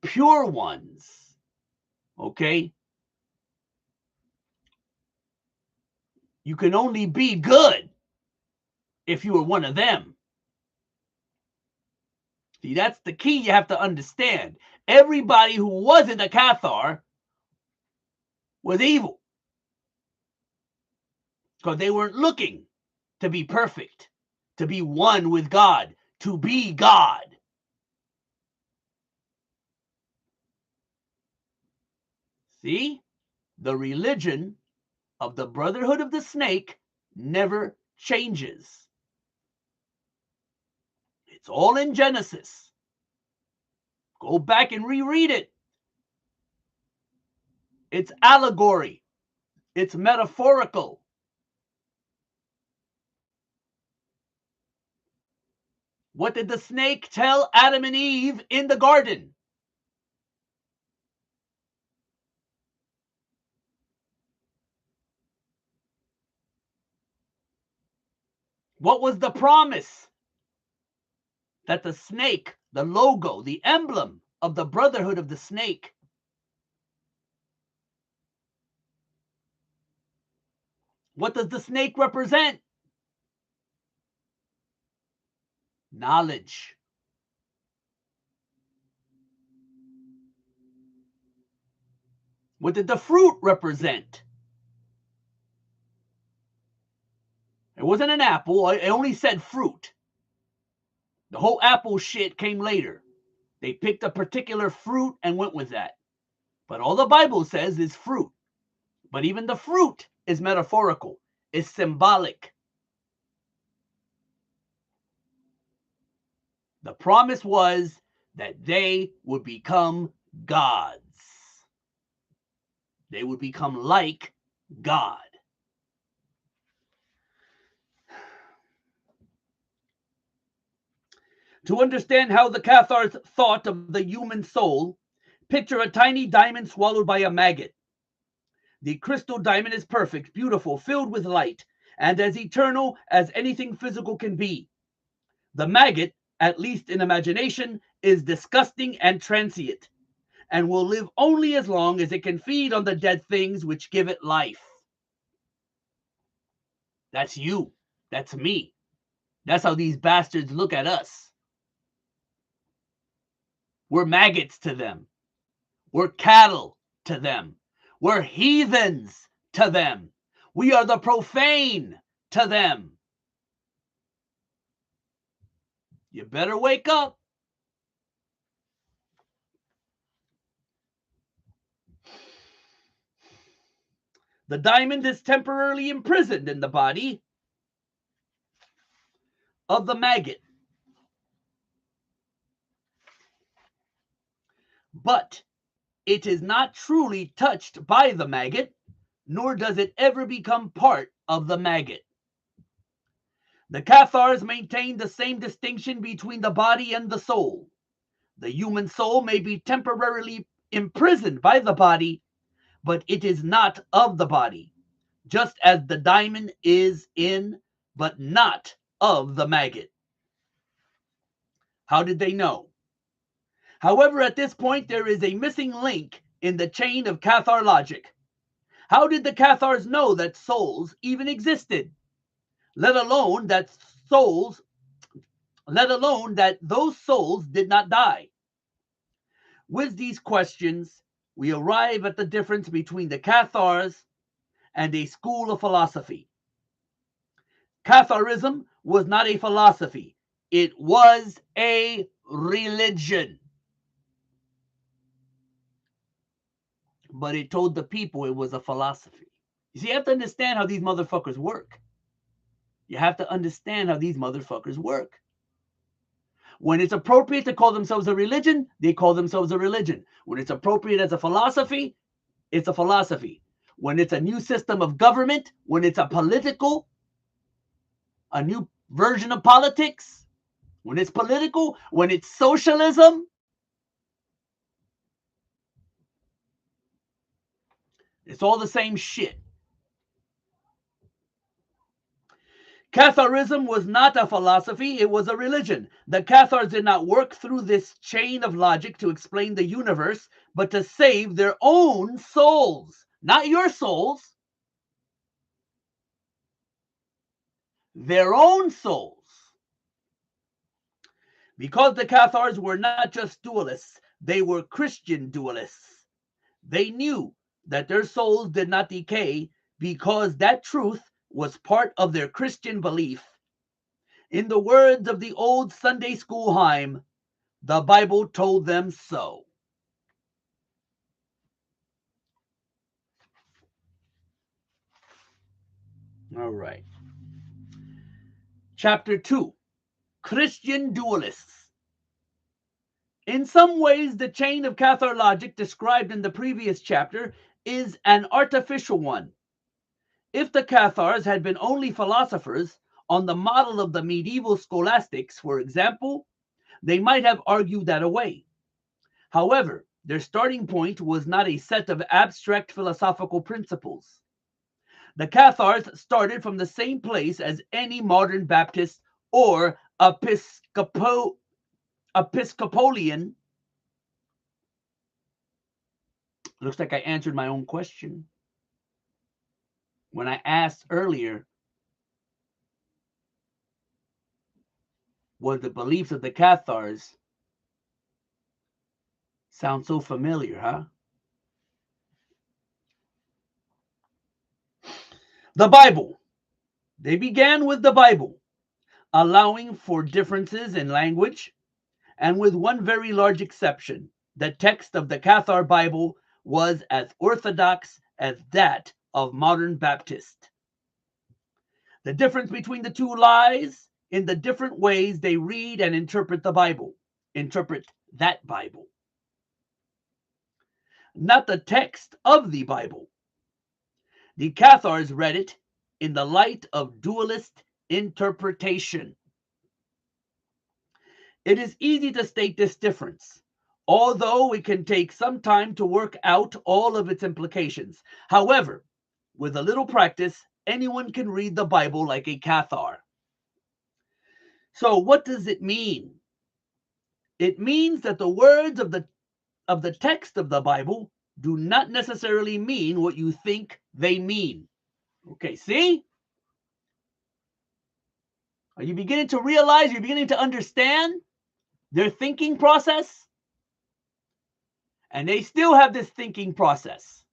pure ones, okay, you can only be good if you are one of them. See, that's the key you have to understand. Everybody who wasn't a Cathar was evil, because they weren't looking to be perfect, to be one with God, to be God. See, the religion of the Brotherhood of the Snake never changes. It's all in Genesis. Go back and reread it. It's allegory. It's metaphorical. What did the snake tell Adam and Eve in the garden? What was the promise that the snake, the logo, the emblem of the brotherhood of the snake, what does the snake represent? Knowledge. What did the fruit represent? It wasn't an apple. It only said fruit. The whole apple shit came later. They picked a particular fruit and went with that. But all the Bible says is fruit. But even the fruit is metaphorical. It's symbolic. The promise was that they would become gods. They would become like God. To understand how the Cathars thought of the human soul, picture a tiny diamond swallowed by a maggot. The crystal diamond is perfect, beautiful, filled with light, and as eternal as anything physical can be. The maggot, at least in imagination, is disgusting and transient, and will live only as long as it can feed on the dead things which give it life. That's you. That's me. That's how these bastards look at us. We're maggots to them. We're cattle to them. We're heathens to them. We are the profane to them. You better wake up. The diamond is temporarily imprisoned in the body of the maggot. But it is not truly touched by the maggot, nor does it ever become part of the maggot. The Cathars maintain the same distinction between the body and the soul. The human soul may be temporarily imprisoned by the body, but it is not of the body, just as the diamond is in, but not of the maggot. How did they know? However, at this point, there is a missing link in the chain of Cathar logic. How did the Cathars know that souls even existed? Let alone that those souls did not die. With these questions, we arrive at the difference between the Cathars and a school of philosophy. Catharism was not a philosophy, it was a religion. But it told the people it was a philosophy. You see, you have to understand how these motherfuckers work. You have to understand how these motherfuckers work. When it's appropriate to call themselves a religion, they call themselves a religion. When it's appropriate as a philosophy, it's a philosophy. When it's a new system of government, when it's a new version of politics, when it's political, when it's socialism, it's all the same shit. Catharism was not a philosophy, it was a religion. The Cathars did not work through this chain of logic to explain the universe, but to save their own souls. Not your souls. Their own souls. Because the Cathars were not just dualists, they were Christian dualists. They knew that their souls did not decay because that truth was part of their Christian belief. In the words of the old Sunday school hymn, the Bible told them so. All right. Chapter 2, Christian Dualists. In some ways, the chain of Cathar logic described in the previous chapter is an artificial one. If the Cathars had been only philosophers, On the model of the medieval scholastics, for example, they might have argued that away. However, their starting point was not a set of abstract philosophical principles. The Cathars started from the same place as any modern Baptist or Episcopalian. Looks like I answered my own question when I asked earlier, was the beliefs of the Cathars sound so familiar, huh? The Bible. They began with the Bible, allowing for differences in language, and with one very large exception. The text of the Cathar Bible was as orthodox as that of modern Baptist. The difference between the two lies in the different ways they read and interpret the Bible. Interpret that Bible. Not the text of the Bible. The Cathars read it in the light of dualist interpretation. It is easy to state this difference, although it can take some time to work out all of its implications. However, with a little practice, anyone can read the Bible like a Cathar. So what does it mean? It means that the words of the text of the Bible do not necessarily mean what you think they mean. Okay, see? Are you beginning to realize, you're beginning to understand their thinking process? And they still have this thinking process.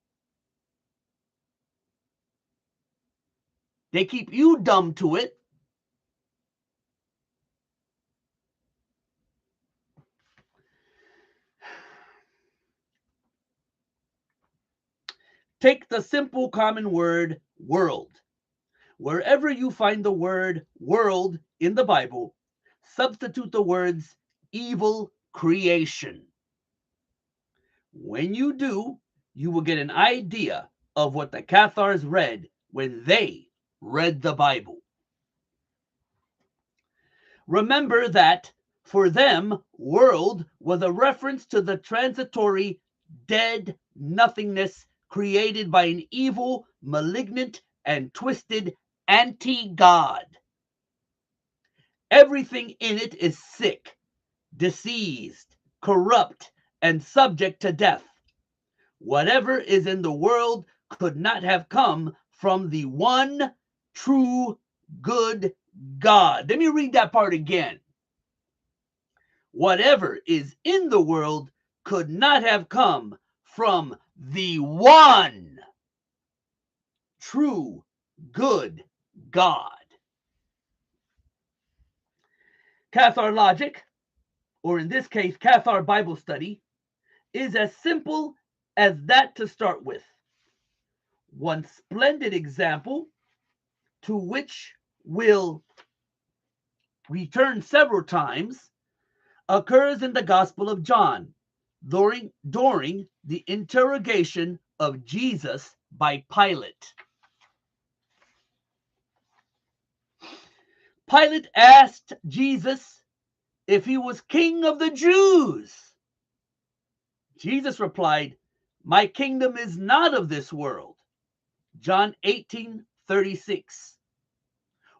They keep you dumb to it. Take the simple common word world. Wherever you find the word world in the Bible, substitute the words evil creation. When you do, you will get an idea of what the Cathars read when they read the Bible. Remember that for them, world was a reference to the transitory, dead nothingness created by an evil, malignant, and twisted anti-God. Everything in it is sick, diseased, corrupt, and subject to death. Whatever is in the world could not have come from the one true good God. Let me read that part again. Whatever is in the world could not have come from the one true good God. Cathar logic, or in this case, Cathar Bible study, is as simple as that to start with. One splendid example to which we'll return several times occurs in the Gospel of John during the interrogation of Jesus by Pilate. Pilate asked Jesus if he was king of the Jews. Jesus replied, "My kingdom is not of this world." John 18:36.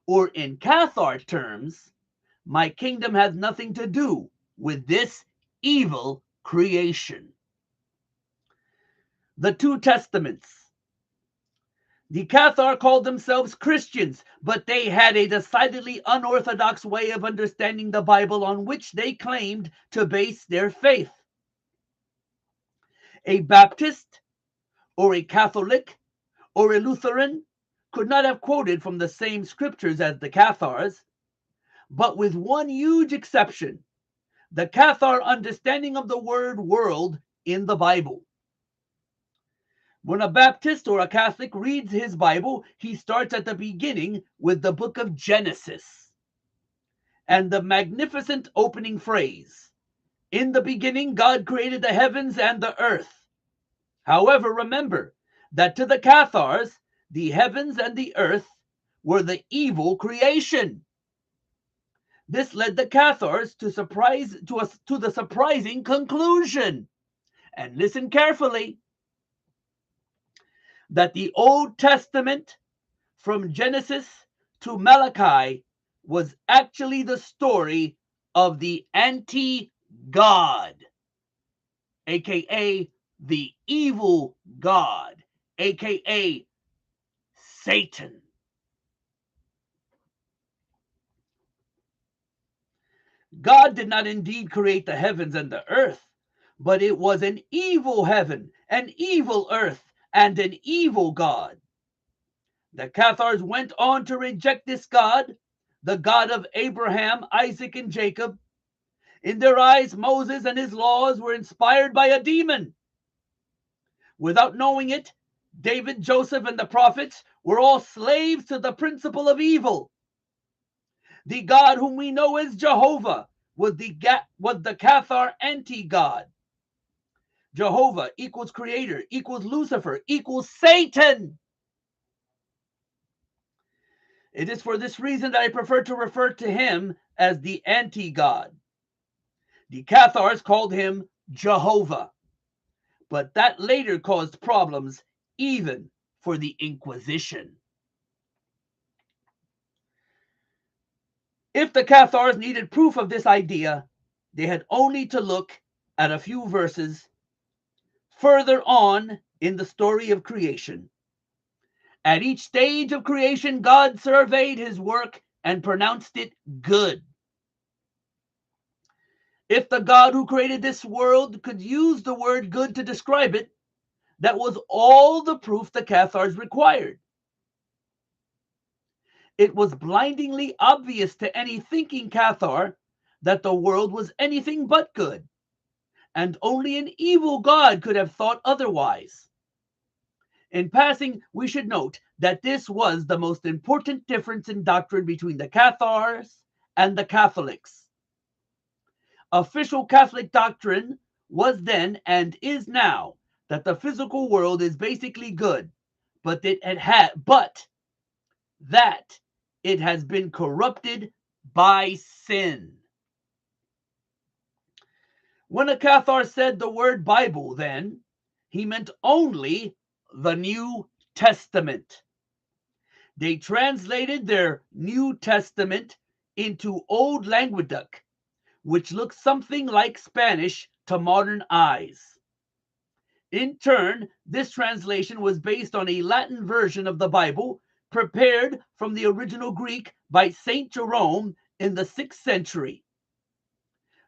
Or in Cathar terms, my kingdom has nothing to do with this evil creation. The two testaments. The Cathar called themselves Christians, but they had a decidedly unorthodox way of understanding the Bible on which they claimed to base their faith. A Baptist or a Catholic or a Lutheran could not have quoted from the same scriptures as the Cathars, but with one huge exception, the Cathar understanding of the word world in the Bible. When a Baptist or a Catholic reads his Bible, he starts at the beginning with the book of Genesis and the magnificent opening phrase, "In the beginning, God created the heavens and the earth." However, remember that to the Cathars, the heavens and the earth were the evil creation. This led the Cathars to the surprising conclusion, and listen carefully, that the Old Testament from Genesis to Malachi was actually the story of the anti-God, aka the evil God, aka Satan. God did not indeed create the heavens and the earth, but it was an evil heaven, an evil earth, and an evil God. The Cathars went on to reject this God, the God of Abraham, Isaac, and Jacob. In their eyes, Moses and his laws were inspired by a demon. Without knowing it, David, Joseph, and the prophets were all slaves to the principle of evil. The God whom we know as Jehovah was the Cathar anti-God. Jehovah equals creator, equals Lucifer, equals Satan. It is for this reason that I prefer to refer to him as the anti-God. The Cathars called him Jehovah, but that later caused problems even for the Inquisition. If the Cathars needed proof of this idea, they had only to look at a few verses further on in the story of creation. At each stage of creation, God surveyed his work and pronounced it good. If the God who created this world could use the word good to describe it, that was all the proof the Cathars required. It was blindingly obvious to any thinking Cathar that the world was anything but good, and only an evil God could have thought otherwise. In passing, we should note that this was the most important difference in doctrine between the Cathars and the Catholics. Official Catholic doctrine was then and is now that the physical world is basically good, but that it has been corrupted by sin. When a Cathar said the word Bible, then, he meant only the New Testament. They translated their New Testament into Old Languedoc, which looks something like Spanish to modern eyes. In turn, this translation was based on a Latin version of the Bible prepared from the original Greek by Saint Jerome in the 6th century.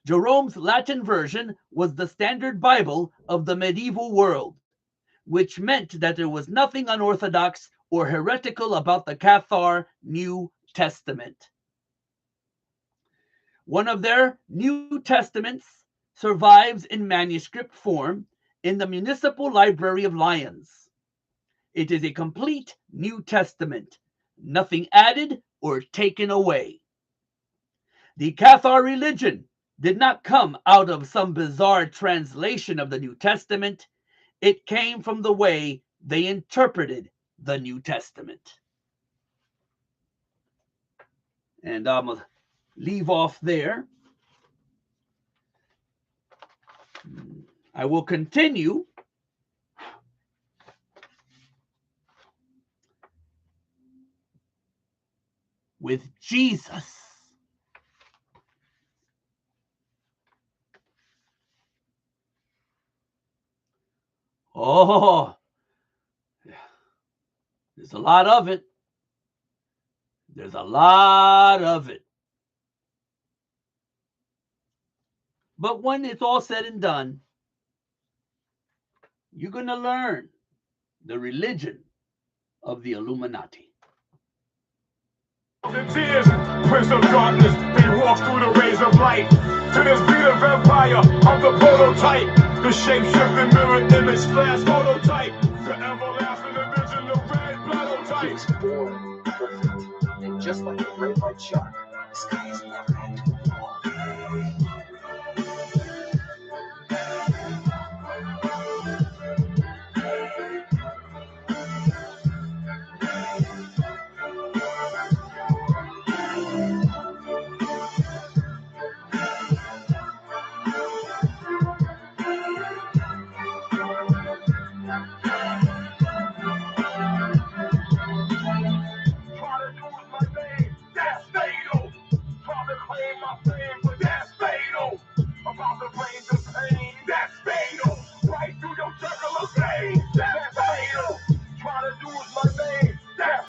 Jerome's Latin version was the standard Bible of the medieval world, which meant that there was nothing unorthodox or heretical about the Cathar New Testament. One of their New Testaments survives in manuscript form in the Municipal Library of Lyons. It is a complete New Testament, nothing added or taken away. The Cathar religion did not come out of some bizarre translation of the New Testament. It came from the way they interpreted the New Testament. And I'm going to leave off there. I will continue with Jesus. Oh, there's a lot of it. There's a lot of it. But when it's all said and done, you're going to learn the religion of the Illuminati. The tears, prince of darkness, he walks through the rays of light. To this beat of empire, of the prototype, the shape-shifting mirror image, flash phototype, the everlasting vision, the red blood type. He was born perfect, and just like a great white shark, the sky is never